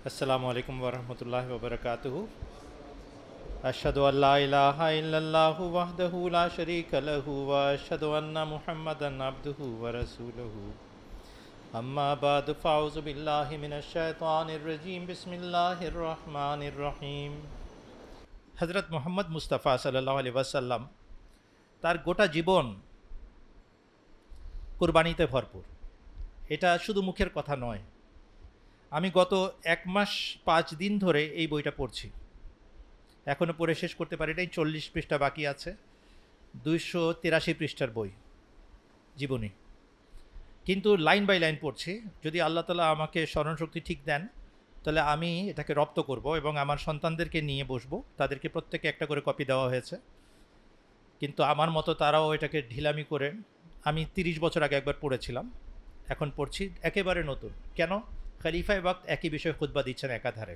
अस्सलामु अलैकुम वरहमतुल्लाहि वबरकातुहु। अशहदु अल्ला इलाहा इल्लल्लाहु वहदहु ला शरीका लहु व अशहदु अन्ना मुहम्मदन अब्दुहु व रसूलुहु। अम्मा बाद फ़ाऊज़ु बिल्लाहि मिनश शैतानिर रजीम बिस्मिल्लाहिर रहमानिर रहीम। हज़रत मोहम्मद मुस्तफ़ा सल्लल्लाहु अलैहि वसल्लम তার গোটা জীবন কুরবানিতে ভরপুর। এটা শুধু মুখের কথা নয়। আমি গত 1 মাস 5 দিন ধরে এই বইটা পড়ছি। এখনও পড়ে শেষ করতে পারি নাই। 40 পৃষ্ঠা বাকি আছে। 283 পৃষ্ঠার বই, জীবনী। কিন্তু লাইন বাই লাইন পড়ছি। যদি আল্লাহ তাআলা আমাকে স্মরণশক্তি ঠিক দেন, তাহলে আমি এটাকে রপ্ত করব এবং আমার সন্তানদেরকে নিয়ে বসবো। তাদেরকে প্রত্যেকে একটা করে কপি দেওয়া হয়েছে। কিন্তু আমার মতো তারাও এটাকে ঢিলামি করে, আমি 30 বছর আগে একবার পড়েছিলাম, এখন পড়ছি একেবারে নতুন। কেন? খলিফায়ে ওয়াক্ত একই বিষয়ে খুতবা দিচ্ছেন একাধারে,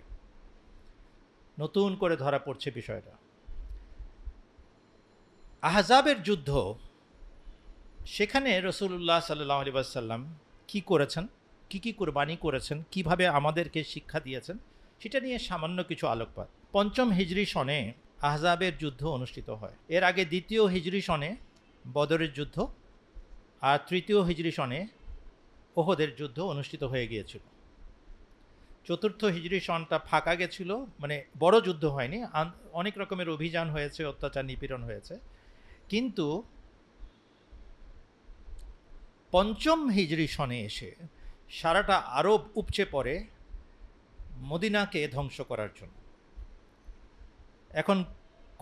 নতুন করে ধরা পড়ছে বিষয়টা। আহজাবের যুদ্ধ, সেখানে রাসূলুল্লাহ সাল্লাল্লাহু আলাইহি ওয়াসাল্লাম কী করেছেন, কী কুরবানি করেছেন, কিভাবে আমাদেরকে শিক্ষা দিয়েছেন, সেটা নিয়ে সামান্য কিছু আলোকপাত। 5ম হিজরি সনে আহজাবের যুদ্ধ অনুষ্ঠিত হয়। এর আগে 2য় হিজরি সনে বদরের যুদ্ধ আর 3য় হিজরি সনে ওহদের যুদ্ধ অনুষ্ঠিত হয়ে গিয়েছিল। 4র্থ হিজরি সনটা ফাঁকা গেছিল, মানে বড় যুদ্ধ হয়নি, অনেক রকমের অভিযান হয়েছে, অত্যাচার নিপীড়ন হয়েছে। কিন্তু 5ম হিজরি সনে এসে সারাটা আরব উপচে পড়ে মদিনাকে ধ্বংস করার জন্য। এখন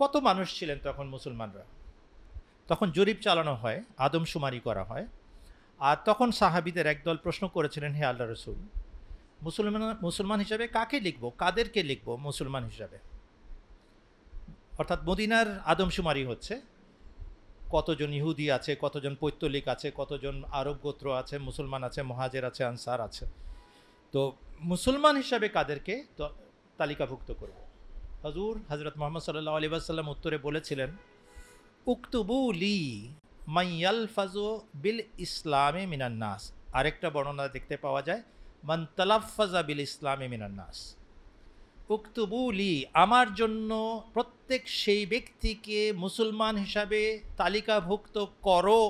কত মানুষ ছিলেন তখন মুসলমানরা? তখন জরিপ চালানো হয়, আদমশুমারি করা হয়। আর তখন সাহাবীদের একদল প্রশ্ন করেছিলেন, হে আল্লাহ রসুল, মুসলমান হিসাবে কাকে লিখব, কাদেরকে লিখব মুসলমান হিসাবে? অর্থাৎ মদিনার আদমশুমারি হচ্ছে, কতজন ইহুদি আছে, কতজন পৈত্তলিক আছে, কতজন আরব গোত্র আছে, মুসলমান আছে, মুহাজির আছে, আনসার আছে। তো মুসলমান হিসাবে কাদেরকে তালিকাভুক্ত করব? হজরত মোহাম্মদ সাল্লাল্লাহু আলাইহি ওয়াসাল্লাম উত্তরে বলেছিলেন, উকতুবু লি মাইয়ালফাজু বিল ইসলামে মিনান নাস। আরেকটা বর্ণনা দেখতে পাওয়া যায়, মান তালাফফাজা বিল ইসলামে মিনান নাস। উকতুবু লি, আমার জন্য প্রত্যেক সেই ব্যক্তিকে মুসলমান হিসাবে তালিকাভুক্ত করো,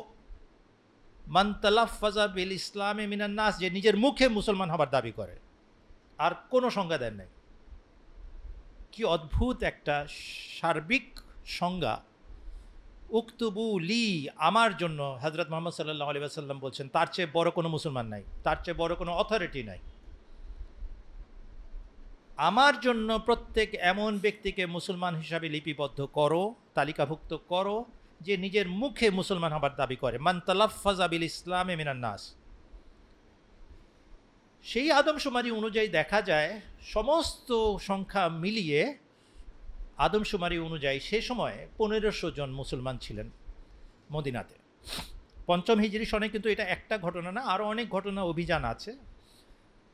মান তালাফফাজা বিল ইসলামে মিনান নাস, যে নিজের মুখে মুসলমান হবার দাবি করে, আর কোনো সংজ্ঞা দেন নাই। কি অদ্ভুত একটা সার্বিক সংজ্ঞা! উকতুবু লি, আমার জন্য। হযরত মুহাম্মদ সাল্লাল্লাহু আলাইহি ওয়াসাল্লাম বলছেন, তার চেয়ে বড় কোনো মুসলমান নাই, তার চেয়ে বড় কোনো অথরিটি নাই। আমার জন্য প্রত্যেক এমন ব্যক্তিকে মুসলমান হিসাবে লিপিবদ্ধ করো, তালিকাভুক্ত করো, যে নিজের মুখে মুসলমান হবার দাবি করে। মান তালাফফাজা বিল ইসলামে মিনান নাস। সেই আদমশুমারি অনুযায়ী দেখা যায়, সমস্ত সংখ্যা মিলিয়ে আদমশুমারি অনুযায়ী সে সময় 1500 জন মুসলমান ছিলেন মদিনাতে। 5ম হিজরি সনে কিন্তু এটা একটা ঘটনা না, আরও অনেক ঘটনা, অভিযান আছে।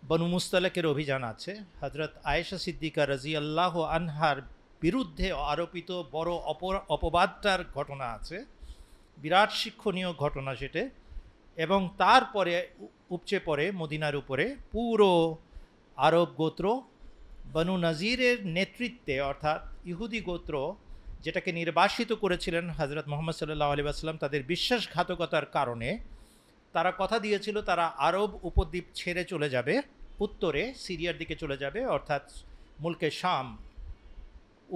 বনু মুস্তালাকের অভিযান আছে, হজরত আয়েশা সিদ্দিকা রাদিয়াল্লাহু আনহার বিরুদ্ধে আরোপিত বড় অপবাদটার ঘটনা আছে, বিরাট শিক্ষণীয় ঘটনা সেটা। এবং তারপরে উপচে পড়ে মদিনার উপরে পুরো আরব গোত্র, বনু নাজিরের নেতৃত্বে, অর্থাৎ ইহুদি গোত্র, যেটাকে নির্বাসিত করেছিলেন হজরত মুহাম্মদ সাল্লাল্লাহু আলাইহি ওয়াসাল্লাম তাদের বিশ্বাসঘাতকতার কারণে। তারা কথা দিয়েছিল তারা আরব উপদ্বীপ ছেড়ে চলে যাবে, উত্তরে সিরিয়ার দিকে চলে যাবে, অর্থাৎ মুলকে শাম,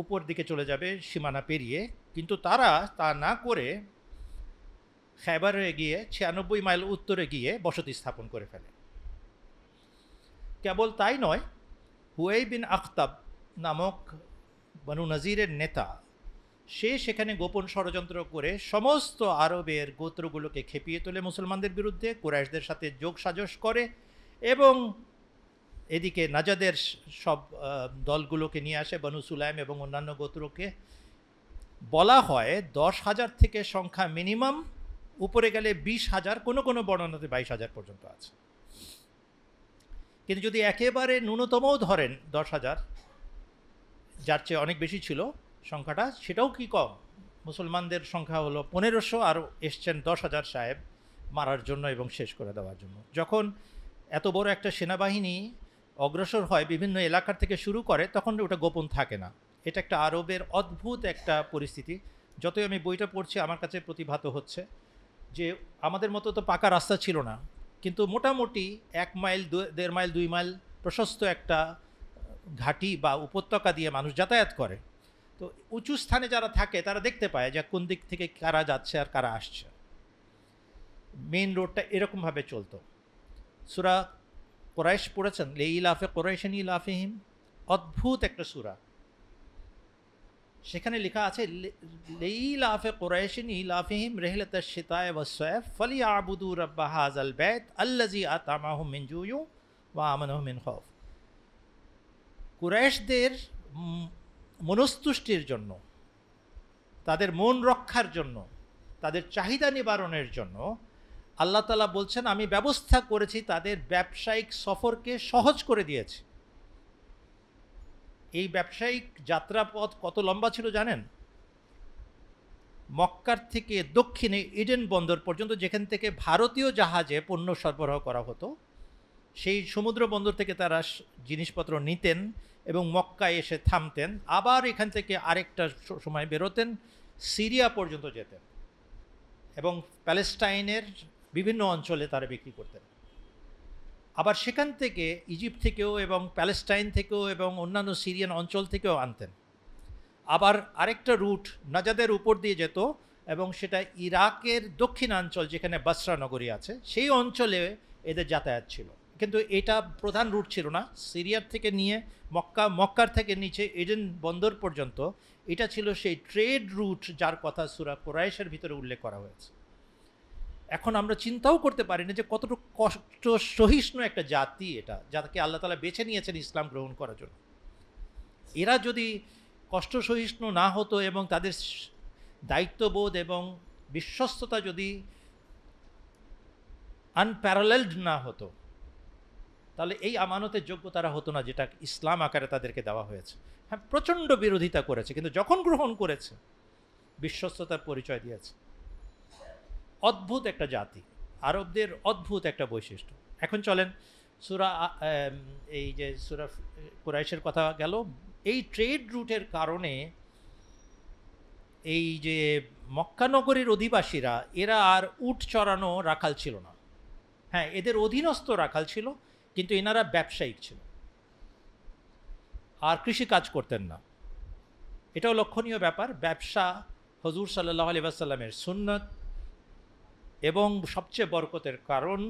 উপর দিকে চলে যাবে সীমানা পেরিয়ে। কিন্তু তারা তা না করে খায়বারে গিয়ে 96 মাইল উত্তরে গিয়ে বসতি স্থাপন করে ফেলে। কেবল তাই নয়, হুয়াই বিন আখতাব নামক বনু নাজিরের নেতা, সে সেখানে গোপন ষড়যন্ত্র করে সমস্ত আরবের গোত্রগুলোকে খেপিয়ে তোলে মুসলমানদের বিরুদ্ধে, কুরাইশদের সাথে যোগসাজশ করে, এবং এদিকে নাজাদের সব দলগুলোকে নিয়ে আসে, বনু সুলাইম এবং অন্যান্য গোত্রকে। বলা হয় 10,000 থেকে সংখ্যা মিনিমাম, উপরে গেলে 20,000, কোনো কোনো বর্ণনাতে 22,000 পর্যন্ত আছে। কিন্তু যদি একেবারে ন্যূনতমও ধরেন 10,000, যার চেয়ে অনেক বেশি ছিল সংখ্যাটা, সেটাও কি কম। মুসলমানদের সংখ্যা হলো 1500, আর এসছেন 10,000 সাহেব মারার জন্য এবং শেষ করে দেওয়ার জন্য। যখন এত বড় একটা সেনাবাহিনী অগ্রসর হয় বিভিন্ন এলাকার থেকে শুরু করে, তখন ওটা গোপন থাকে না। এটা একটা আরবের অদ্ভুত একটা পরিস্থিতি। যতই আমি বইটা পড়ছি আমার কাছে প্রতিভাত হচ্ছে যে আমাদের মতো তো পাকা রাস্তা ছিল না, কিন্তু মোটামুটি 1 মাইল 1.5 মাইল 2 মাইল প্রশস্ত একটা ঘাটি বা উপত্যকা দিয়ে মানুষ যাতায়াত করে। তো উঁচু স্থানে যারা থাকে তারা দেখতে পায় যে কোন দিক থেকে কারা যাচ্ছে আর কারা আসছে। মেইন রোডটা এরকমভাবে চলতো। সূরা কুরাইশ পড়েছেন, লিইলাফি কুরাইশিন ইলাফিহিম, অদ্ভুত একটা সূরা। সেখানে লেখা আছে লিইলাফি কুরাইশিন ইলাফিহিম রিহলাতাশ শিতা'i ওয়াস-সাইফ ফালিয়াবুদু রাব্ব হাযাল বাইত আল্লাযী আত'আমাহুম মিন জু'ইন ওয়া আমানাহুম মিন খাউফ। কুরাইশদের মনস্তুষ্টির জন্য, তাদের মন রক্ষার জন্য, তাদের চাহিদা নিবারণের জন্য আল্লাহ তাআলা বলছেন আমি ব্যবস্থা করেছি, তাদের ব্যবসায়িক সফরকে সহজ করে দিয়েছি। এই ব্যবসায়িক যাত্রাপথ কত লম্বা ছিল জানেন? মক্কার থেকে দক্ষিণে ইডেন বন্দর পর্যন্ত, যেখান থেকে ভারতীয় জাহাজে পণ্য সরবরাহ করা হতো, সেই সমুদ্র বন্দর থেকে তারা জিনিসপত্র নিতেন এবং মক্কায় এসে থামতেন, আবার এখান থেকে আরেকটা সময় বেরোতেন, সিরিয়া পর্যন্ত যেতেন এবং প্যালেস্টাইনের বিভিন্ন অঞ্চলে তারা বিক্রি করতেন। আবার সেখান থেকে ইজিপ্ট থেকেও এবং প্যালেস্টাইন থেকেও এবং অন্যান্য সিরিয়ান অঞ্চল থেকেও আনতেন। আবার আরেকটা রুট নাজাদের উপর দিয়ে যেত এবং সেটা ইরাকের দক্ষিণাঞ্চল, যেখানে বাসরা নগরী আছে, সেই অঞ্চলে এদের যাতায়াত ছিল। কিন্তু এটা প্রধান রুট ছিল না। সিরিয়ার থেকে নিয়ে মক্কার থেকে নিচে এডেন বন্দর পর্যন্ত এটা ছিল সেই ট্রেড রুট যার কথা সূরা কুরাইশের ভিতরে উল্লেখ করা হয়েছে। এখন আমরা চিন্তাও করতে পারি না যে কতটুকু কষ্ট সহিষ্ণু একটা জাতি এটা, যাকে আল্লাহ তাআলা বেছে নিয়েছেন ইসলাম গ্রহণ করার জন্য। এরা যদি কষ্ট সহিষ্ণু না হতো এবং তাদের দায়িত্ববোধ এবং বিশ্বস্ততা যদি আনপ্যারালেলড না হতো, তাহলে এই আমানতের যোগ্য তারা হতো না, যেটা ইসলাম আকারে তাদেরকে দেওয়া হয়েছে। হ্যাঁ, প্রচণ্ড বিরোধিতা করেছে, কিন্তু যখন গ্রহণ করেছে বিশ্বস্ততার পরিচয় দিয়েছে। অদ্ভুত একটা জাতি, আরবদের অদ্ভুত একটা বৈশিষ্ট্য। এখন চলেন এই যে সূরা কুরাইশের কথা গেল, এই ট্রেড রুটের কারণে এই যে মক্কা নগরীর অধিবাসীরা, এরা আর উট চড়ানো রাখাল ছিল না। হ্যাঁ, এদের অধীনস্থ রাখাল ছিল, কিন্তু এনারা ব্যবসায়িক ছিল আর কৃষি কাজ করতেন না। এটাও লক্ষণীয় ব্যাপার। ব্যবসা হুজুর সাল্লাল্লাহু আলাইহি ওয়াসাল্লামের সুন্নত এবং সবচেয়ে বরকতের কারণ।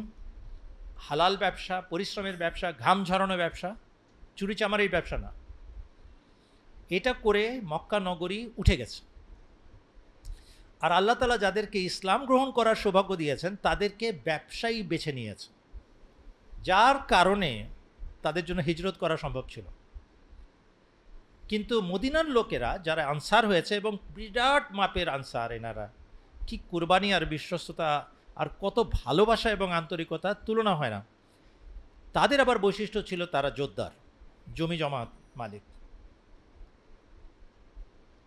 হালাল ব্যবসা, পরিশ্রমের ব্যবসা, ঘাম ঝরানো ব্যবসা, চুরিচামারির ব্যবসা না। এটা করে মক্কা নগরী উঠে গেছে। আর আল্লাহ তাআলা যাদেরকে ইসলাম গ্রহণ করার সৌভাগ্য দিয়েছেন তাদেরকে ব্যবসায়ী বেছে নিয়েছে, যার কারণে তাদের জন্য হিজরত করা সম্ভব ছিল। কিন্তু মদিনার লোকেরা যারা আনসার হয়েছে, এবং বিরাট মাপের আনসার, এনারা কি কুরবানি আর বিশ্বস্ততা আর কত ভালোবাসা এবং আন্তরিকতা, তুলনা হয় না। তাদের আবার বৈশিষ্ট্য ছিল তারা জোরদার, জমি জমাত মালিক,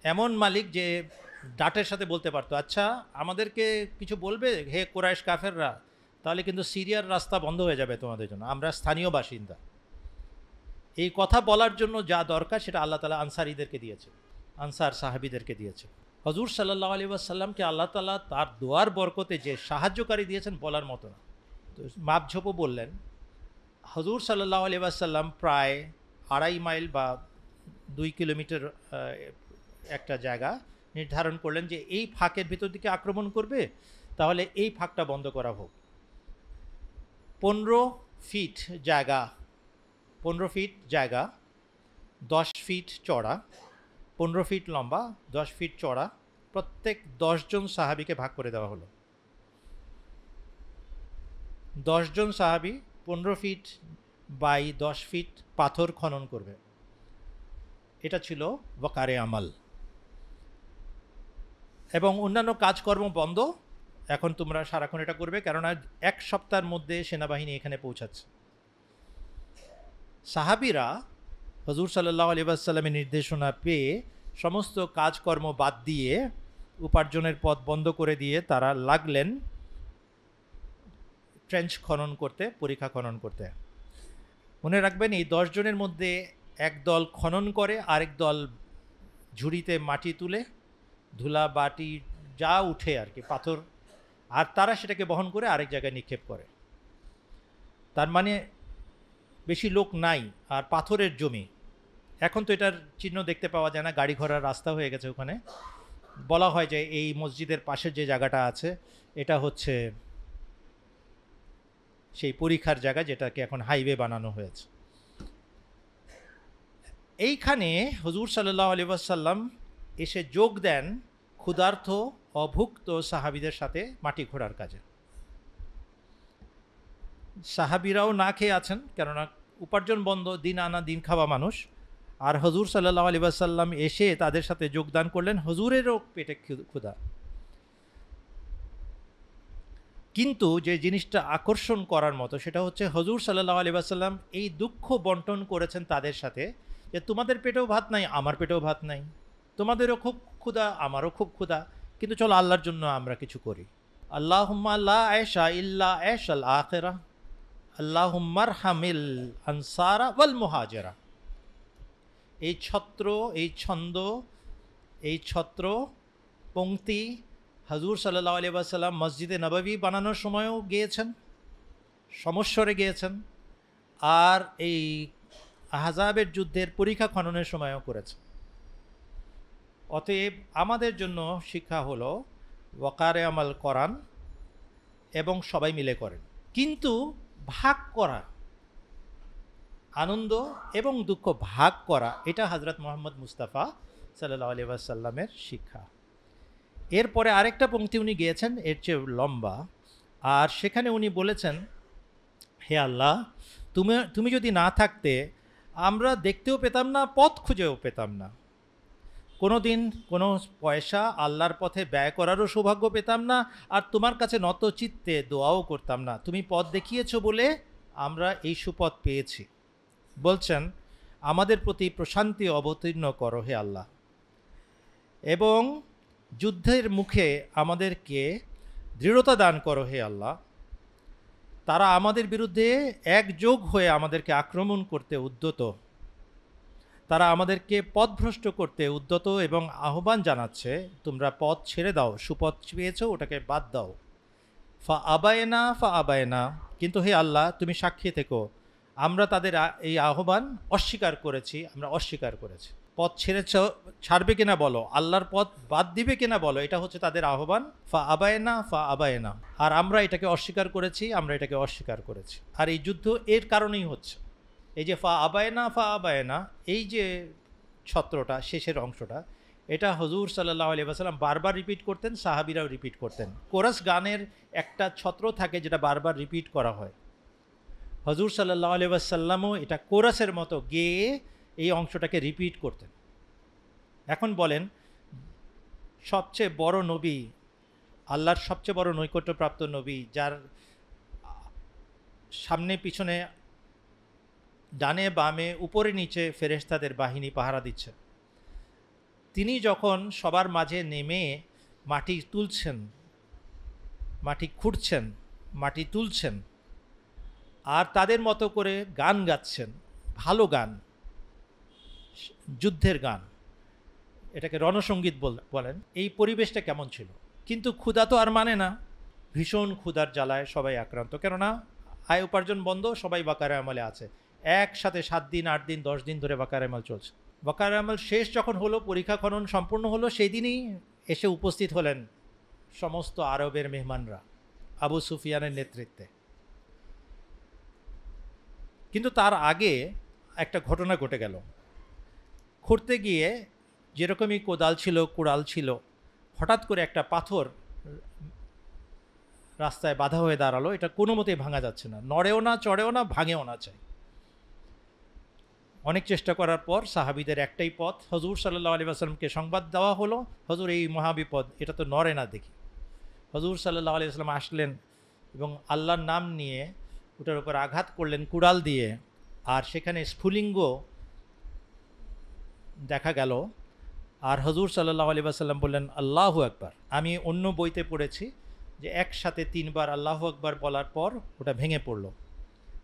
এমন মালিক যে ডাটের সাথে বলতে পারতো, আচ্ছা আমাদেরকে কিছু বলবে হে কুরাইশ কাফেররা, তাহলে কিন্তু সিরিয়ার রাস্তা বন্ধ হয়ে যাবে তোমাদের জন্য, আমরা স্থানীয় বাসিন্দা। এই কথা বলার জন্য যা দরকার সেটা আল্লাহ তাআলা আনসারীদেরকে দিয়েছে, আনসার সাহাবীদেরকে দিয়েছে। হুজুর সাল্লাল্লাহু আলাইহি ওয়াসাল্লামকে আল্লাহ তাআলা তার দোয়ার বরকতে যে সাহায্যকারী দিয়েছেন বলার মতো না। তো মাপঝোপও বললেন। হুজুর সাল্লাল্লাহু আলাইহি ওয়াসাল্লাম প্রায় 2.5 মাইল বা 2 কিলোমিটার একটা জায়গা নির্ধারণ করলেন যে এই ফাঁকের ভিতর দিকে আক্রমণ করবে, তাহলে এই ফাঁকটা বন্ধ করা হোক। 15 ফিট জায়গা, 15 ফিট জায়গা, 10 ফিট চড়া, 15 ফিট লম্বা, 10 ফিট চড়া, প্রত্যেক 10 জন সাহাবীকে ভাগ করে দেওয়া হলো। 10 জন সাহাবী 15 ফিট বাই 10 ফিট পাথর খনন করবে। এটা ছিল ওয়াকারে আমাল। এবং অন্যান্য কাজকর্ম বন্ধ, এখন তোমরা সারাক্ষণ এটা করবে, কেননা 1 সপ্তাহের মধ্যে সেনাবাহিনী এখানে পৌঁছাচ্ছে। সাহাবীরা হুজুর সাল্লাল্লাহু আলাইহি ওয়াসাল্লামের নির্দেশনা পেয়ে সমস্ত কাজকর্ম বাদ দিয়ে, উপার্জনের পথ বন্ধ করে দিয়ে তারা লাগলেন ট্রেঞ্চ খনন করতে, পরিখা খনন করতে। মনে রাখবেন এই 10 জনের মধ্যে এক দল খনন করে, আরেক দল ঝুড়িতে মাটি তুলে, ধুলা বাটি যা উঠে আর কি, পাথর, আর তারা সেটাকে বহন করে আরেক জায়গায় নিক্ষেপ করে। তার মানে বেশি লোক নাই, আর পাথরের জমি। এখন তো এটার চিহ্ন দেখতে পাওয়া যায় না, গাড়ি ঘোড়ার রাস্তা হয়ে গেছে ওখানে। বলা হয় যে এই মসজিদের পাশের যে জায়গাটা আছে এটা হচ্ছে সেই পরীক্ষার জায়গা, যেটাকে এখন হাইওয়ে বানানো হয়েছে। এইখানে হুজুর সাল্লাল্লাহু আলাইহি ওয়াসাল্লাম এসে যোগ দেন ক্ষুধার্ত অভুক্ত সাহাবীদের সাথে মাটি ঘোরার কাজে। সাহাবীরাও না খেয়ে আছেন, কেননা উপার্জন বন্ধ, দিন আনা দিন খাওয়া মানুষ। আর হুজুর সাল্লাল্লাহু আলাইহি ওয়াসাল্লাম এসে তাদের সাথে যোগদান করলেন, হুজুরেরও পেটে ক্ষুধা। কিন্তু যে জিনিসটা আকর্ষণ করার মতো সেটা হচ্ছে হুজুর সাল্লাল্লাহু আলাইহি ওয়াসাল্লাম এই দুঃখ বন্টন করেছেন তাদের সাথে, যে তোমাদের পেটেও ভাত নাই, আমার পেটেও ভাত নাই, তোমাদেরও খুব ক্ষুধা, আমারও খুব ক্ষুধা, কিন্তু চলো আল্লাহর জন্য আমরা কিছু করি। আল্লাহুম্মা লা আয়শা ইল্লা আয়শাল আখিরাহ, আল্লাহুম্মা আরহামিল আনসারা ওয়াল মুহাজিরা। এই ছত্র, এই ছন্দ, এই ছত্র পংক্তি হুজুর সাল্লাল্লাহু আলাইহি ওয়াসাল্লাম মসজিদে নববী বানানোর সময়ও গেয়েছেন, সমস্বরে গেয়েছেন, আর এই আহজাবের যুদ্ধের পরীক্ষা খননের সময়ও করেছেন। অতএব আমাদের জন্য শিক্ষা হলো ওয়াকারে আমাল করান এবং সবাই মিলে করেন, কিন্তু ভাগ করা, আনন্দ এবং দুঃখ ভাগ করা, এটা হযরত মুহাম্মদ মুস্তাফা সাল্লাল্লাহু আলাইহি ওয়াসাল্লামের শিক্ষা। এরপরে আরেকটা পংক্তি উনি গিয়েছেন এর চেয়ে লম্বা, আর সেখানে উনি বলেছেন, হে আল্লাহ, তুমি যদি না থাকতে আমরা দেখতেও পেতাম না, পথ খুঁজেও পেতাম না, কোনো দিন কোনো পয়সা আল্লাহর পথে ব্যয় করারও সৌভাগ্য পেতাম না, আর তোমার কাছে নত চিত্তে দোয়াও করতাম না। তুমি পথ দেখিয়েছো বলে আমরা এই সুপথ পেয়েছি। বলছেন, আমাদের প্রতি প্রশান্তি অবতীর্ণ করো হে আল্লাহ, এবং যুদ্ধের মুখে আমাদেরকে দৃঢ়তা দান করো হে আল্লাহ। তারা আমাদের বিরুদ্ধে একযোগ হয়ে আমাদেরকে আক্রমণ করতে উদ্যত, তারা আমাদেরকে পথভ্রষ্ট করতে উদ্যত এবং আহ্বান জানাচ্ছে, তোমরা পথ ছেড়ে দাও, সুপথ পেয়েছো ওটাকে বাদ দাও। ফা আবায়না, কিন্তু হে আল্লাহ তুমি সাক্ষী থেকো, আমরা তাদের এই আহ্বান অস্বীকার করেছি, আমরা অস্বীকার করেছি। পথ ছাড়বে কিনা বলো, আল্লাহর পথ বাদ দিবে কিনা বলো, এটা হচ্ছে তাদের আহ্বান। ফা আবায়না, আর আমরা এটাকে অস্বীকার করেছি, আমরা এটাকে অস্বীকার করেছি। আর এই যুদ্ধ এর কারণেই হচ্ছে। এই যে ফা আবায়না, এই যে ছত্রটা, শেষের অংশটা, এটা হুজুর সাল্লাল্লাহু আলাইহি ওয়াসাল্লাম বারবার রিপিট করতেন, সাহাবীরাও রিপিট করতেন। কোরাস গানের একটা ছত্র থাকে যেটা বারবার রিপিট করা হয়, হুজুর সাল্লাল্লাহু আলাইহি ওয়াসাল্লামও এটা কোরাসের মতো গেয়ে এই অংশটাকে রিপিট করতেন। এখন বলেন, সবচেয়ে বড় নবী, আল্লাহর সবচেয়ে বড় নৈকট্যপ্রাপ্ত নবী, যার সামনে পিছনে ডানে বামে উপরে নিচে ফেরেশতাদের বাহিনী পাহারা দিচ্ছে, তিনি যখন সবার মাঝে নেমে মাটি তুলছেন, মাটি খুঁড়ছেন, মাটি তুলছেন, আর তাদের মতো করে গান গাচ্ছেন, ভালো গান, যুদ্ধের গান, এটাকে রণসঙ্গীত বলেন। এই পরিবেশটা কেমন ছিল? কিন্তু ক্ষুধা তো আর মানে না, ভীষণ ক্ষুধার জ্বালায় সবাই আক্রান্ত, কেননা আয় উপার্জন বন্ধ, সবাই বাকারে আমলে আছে। একসাথে 7 দিন 8 দিন 10 দিন ধরে বাকারে আমল চলছে। বাকারে আমল শেষ যখন হলো, পরীক্ষা খনন সম্পূর্ণ হলো, সেই দিনই এসে উপস্থিত হলেন সমস্ত আরবের মেহমানরা আবু সুফিয়ানের নেতৃত্বে। কিন্তু তার আগে একটা ঘটনা ঘটে গেল। খুঁড়তে গিয়ে যেরকমই কোদাল ছিল, কুড়াল ছিল, হঠাৎ করে একটা পাথর রাস্তায় বাধা হয়ে দাঁড়ালো। এটা কোনো মতেই ভাঙা যাচ্ছে না, নড়েও না, চড়েও না, ভাঙেও না চাই। অনেক চেষ্টা করার পর সাহাবীদের একটাই পথ, হুজুর সাল্লাল্লাহু আলাইহি ওয়াসাল্লামকে সংবাদ দেওয়া হলো, হুজুর এই মহাবিপদ, এটা তো নড়ে না দেখি। হুজুর সাল্লাল্লাহু আলাইহি ওয়াসাল্লাম আসলেন এবং আল্লাহর নাম নিয়ে ওটার উপর আঘাত করলেন কুড়াল দিয়ে, আর সেখানে স্ফুলিঙ্গ দেখা গেল। আর হুজুর সাল্লাল্লাহু আলাইহি ওয়াসাল্লাম বললেন, আল্লাহু আকবার। আমি অন্য বইতে পড়েছি যে একসাথে 3 বার আল্লাহু আকবার বলার পর ওটা ভেঙে পড়ল,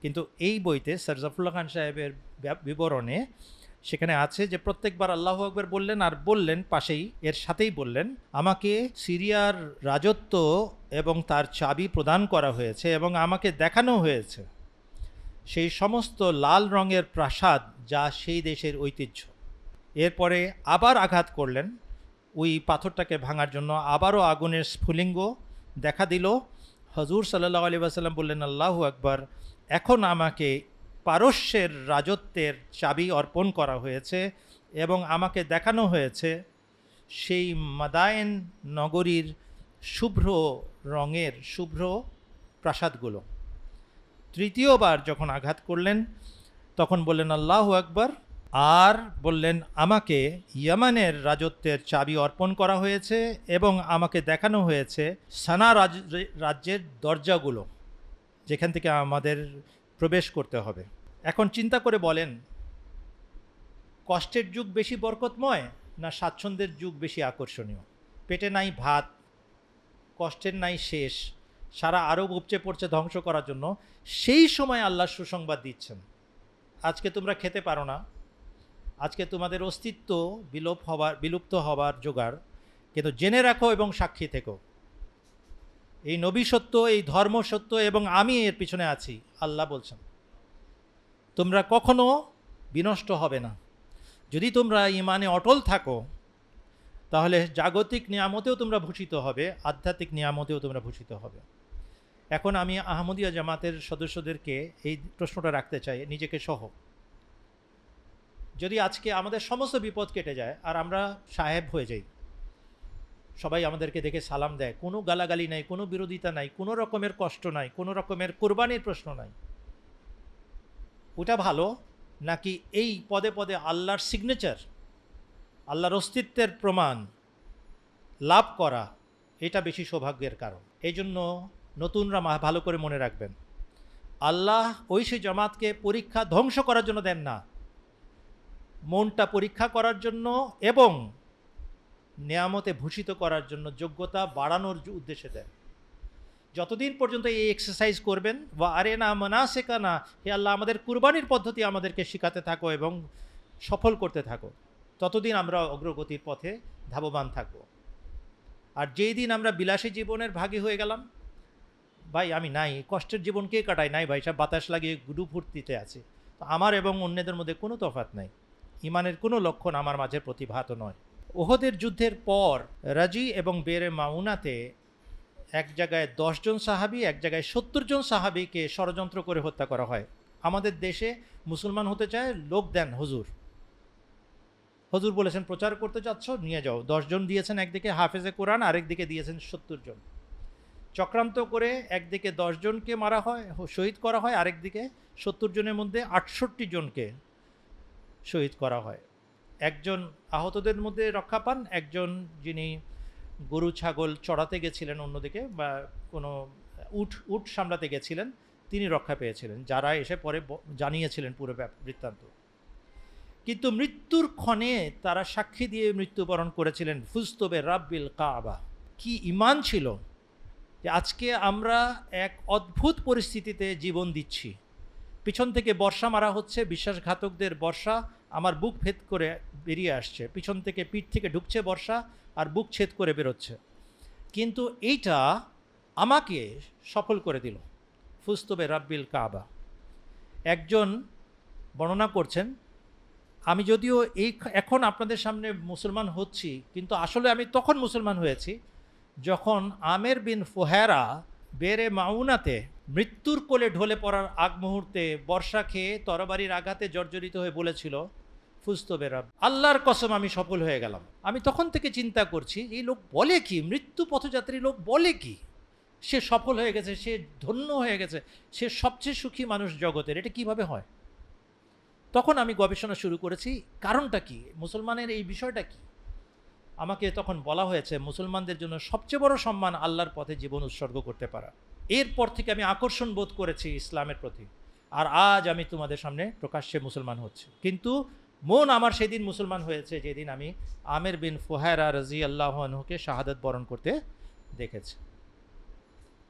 কিন্তু এই বইতে স্যার জাফরুল্লাহ খান সাহেবের বিবরণে সেখানে আছে যে প্রত্যেকবার আল্লাহু আকবার বললেন আর বললেন পাশেই এর সাথেই বললেন, আমাকে সিরিয়ার রাজত্ব এবং তার চাবি প্রদান করা হয়েছে এবং আমাকে দেখানো হয়েছে সেই সমস্ত লাল রঙের প্রাসাদ যা সেই দেশের ঐতিহ্য। এরপরে আবার আঘাত করলেন ওই পাথরটাকে ভাঙার জন্য, আবারও আগুনের স্ফুলিঙ্গ দেখা দিল। হজুর সাল্লাল্লাহু আলাইহি ওয়াসাল্লাম বললেন, আল্লাহু আকবার, এখন আমাকে পারস্যের রাজত্বের চাবি অর্পণ করা হয়েছে এবং আমাকে দেখানো হয়েছে সেই মাদায়েন নগরীর শুভ্র রঙের শুভ্র প্রাসাদগুলো। তৃতীয়বার যখন আঘাত করলেন তখন বললেন আল্লাহু আকবার, আর বললেন আমাকে ইয়ামানের রাজত্বের চাবি অর্পণ করা হয়েছে এবং আমাকে দেখানো হয়েছে সানা রাজ্যের দরজাগুলো যেখান থেকে আমাদের প্রবেশ করতে হবে। এখন চিন্তা করে বলেন, কষ্টের যুগ বেশি বরকতময় না স্বাচ্ছন্দ্যের যুগ বেশি আকর্ষণীয়? পেটে নাই ভাত, কষ্টের নাই শেষ, সারা আরব উপচে পড়ছে ধ্বংস করার জন্য, সেই সময় আল্লাহ সুসংবাদ দিচ্ছেন, আজকে তোমরা খেতে পারো না, আজকে তোমাদের অস্তিত্ব বিলুপ্ত হবার জোগাড়, কিন্তু জেনে রাখো এবং সাক্ষী থেকো, এই নবী সত্য, এই ধর্ম সত্য এবং আমি এর পিছনে আছি। আল্লাহ বলছেন তোমরা কখনো বিনষ্ট হবে না। যদি তোমরা ঈমানে অটল থাকো তাহলে জাগতিক নিয়ামতেও তোমরা ভূষিত হবে, আধ্যাত্মিক নিয়ামতেও তোমরা ভূষিত হবে। এখন আমি আহমদিয়া জামাতের সদস্যদেরকে এই প্রশ্নটা রাখতে চাই, নিজেকে সহ। যদি আজকে আমাদের সমস্ত বিপদ কেটে যায় আর আমরা সাহেব হয়ে যাই, সবাই আমাদেরকে দেখে সালাম দেয়, কোনো গালাগালি নাই, কোনো বিরোধিতা নাই, কোনো রকমের কষ্ট নাই, কোনো রকমের কোরবানির প্রশ্ন নাই, ওটা ভালো নাকি এই পদে পদে আল্লাহর সিগনেচার, আল্লাহর অস্তিত্বের প্রমাণ লাভ করা, এটা বেশি সৌভাগ্যের কারণ? এই জন্য নতুনরা ভালো করে মনে রাখবেন, আল্লাহ ঐশী জামাতকে পরীক্ষা ধ্বংস করার জন্য দেন না, মনটা পরীক্ষা করার জন্য এবং নিয়ামতে ভূষিত করার জন্য, যোগ্যতা বাড়ানোর উদ্দেশ্যে দেন। যতদিন পর্যন্ত এই এক্সারসাইজ করবেন, বা আরে না মানাসিকা না, হে আল্লাহ আমাদের কুরবানির পদ্ধতি আমাদেরকে শেখাতে থাকো এবং সফল করতে থাকো, ততদিন আমরা অগ্রগতির পথে ধাবমান থাকবো। আর যেই দিন আমরা বিলাসী জীবনের ভাগী হয়ে গেলাম, ভাই আমি নাই, কষ্টের জীবন কে কাটায়? নাই ভাই, সব বাতাস লাগিয়ে গুডু ফুর্তিতে আছে, তো আমার এবং অন্যদের মধ্যে কোনো তফাৎ নাই, ইমানের কোনো লক্ষণ আমার মাঝে প্রতিভাত নয়। ওহদের যুদ্ধের পর রাজি এবং বেরে মাউনাতে এক জায়গায় 10 জন সাহাবি, এক জায়গায় 70 জন সাহাবিকে ষড়যন্ত্র করে হত্যা করা হয়। আমাদের দেশে মুসলমান হতে চায়, লোক দেন হুজুর, হুজুর বলেছেন প্রচার করতে চাচ্ছ, নিয়ে যাও। 10 জন দিয়েছেন একদিকে হাফেজে কোরআন, আরেকদিকে দিয়েছেন 70 জন। চক্রান্ত করে একদিকে 10 জনকে মারা হয়, শহীদ করা হয়, আরেকদিকে 70 জনের মধ্যে 68 জনকে শহীদ করা হয়। একজন আহতদের মধ্যে রক্ষা পান, একজন যিনি গরু ছাগল চড়াতে গেছিলেন অন্যদিকে, বা কোনো উট সামলাতে গেছিলেন, তিনি রক্ষা পেয়েছিলেন, যারা এসে পরে জানিয়েছিলেন পুরো বৃত্তান্ত। কিন্তু মৃত্যুর ক্ষণে তারা সাক্ষী দিয়ে মৃত্যুবরণ করেছিলেন, ফুজতবে রাব্বিল কাবা। কি ঈমান ছিল যে আজকে আমরা এক অদ্ভুত পরিস্থিতিতে জীবন দিচ্ছি, পিছন থেকে বর্ষা মারা হচ্ছে, বিশ্বাসঘাতকদের বর্ষা আমার বুক ভেদ করে বেরিয়ে আসছে, পিছন থেকে পিঠ থেকে ঢুকছে বর্ষা আর বুক ছেদ করে বেরোচ্ছে, কিন্তু এইটা আমাকে সফল করে দিল। ফুজতবে রাব্বিল কাবা। একজন বর্ণনা করছেন, আমি যদিও এখন আপনাদের সামনে মুসলমান হচ্ছি, কিন্তু আসলে আমি তখন মুসলমান হয়েছি যখন আমের বিন ফুহেরা বেরে মাউনাতে মৃত্যুর কোলে ঢলে পড়ার আগ মুহূর্তে বর্ষা খেয়ে তরবারির আঘাতে জর্জরিত হয়ে বলেছিল, ফুজতবে রাব, আল্লাহর কসম আমি সফল হয়ে গেলাম। আমি তখন থেকে চিন্তা করছি, এই লোক বলে কি, মৃত্যু পথযাত্রী লোক বলে কি, সে সফল হয়ে গেছে, সে ধন্য হয়ে গেছে, সে সবচেয়ে সুখী মানুষ জগতের, এটা কিভাবে হয়? তখন আমি গবেষণা শুরু করেছি, কারণটা কি, মুসলমানের এই বিষয়টা কি। আমাকে তখন বলা হয়েছে মুসলমানদের জন্য সবচেয়ে বড় সম্মান আল্লাহর পথে জীবন উৎসর্গ করতে পারা। এরপর থেকে আমি আকর্ষণ বোধ করেছি ইসলামের প্রতি, আর আজ আমি তোমাদের সামনে প্রকাশ্যে মুসলমান হচ্ছি। কিন্তু মন আমার সেদিন মুসলমান হয়েছে যেদিন আমি আমের বিন ফুহায়রা রাদিয়াল্লাহু আনহুকে শাহাদাত বরণ করতে দেখেছি।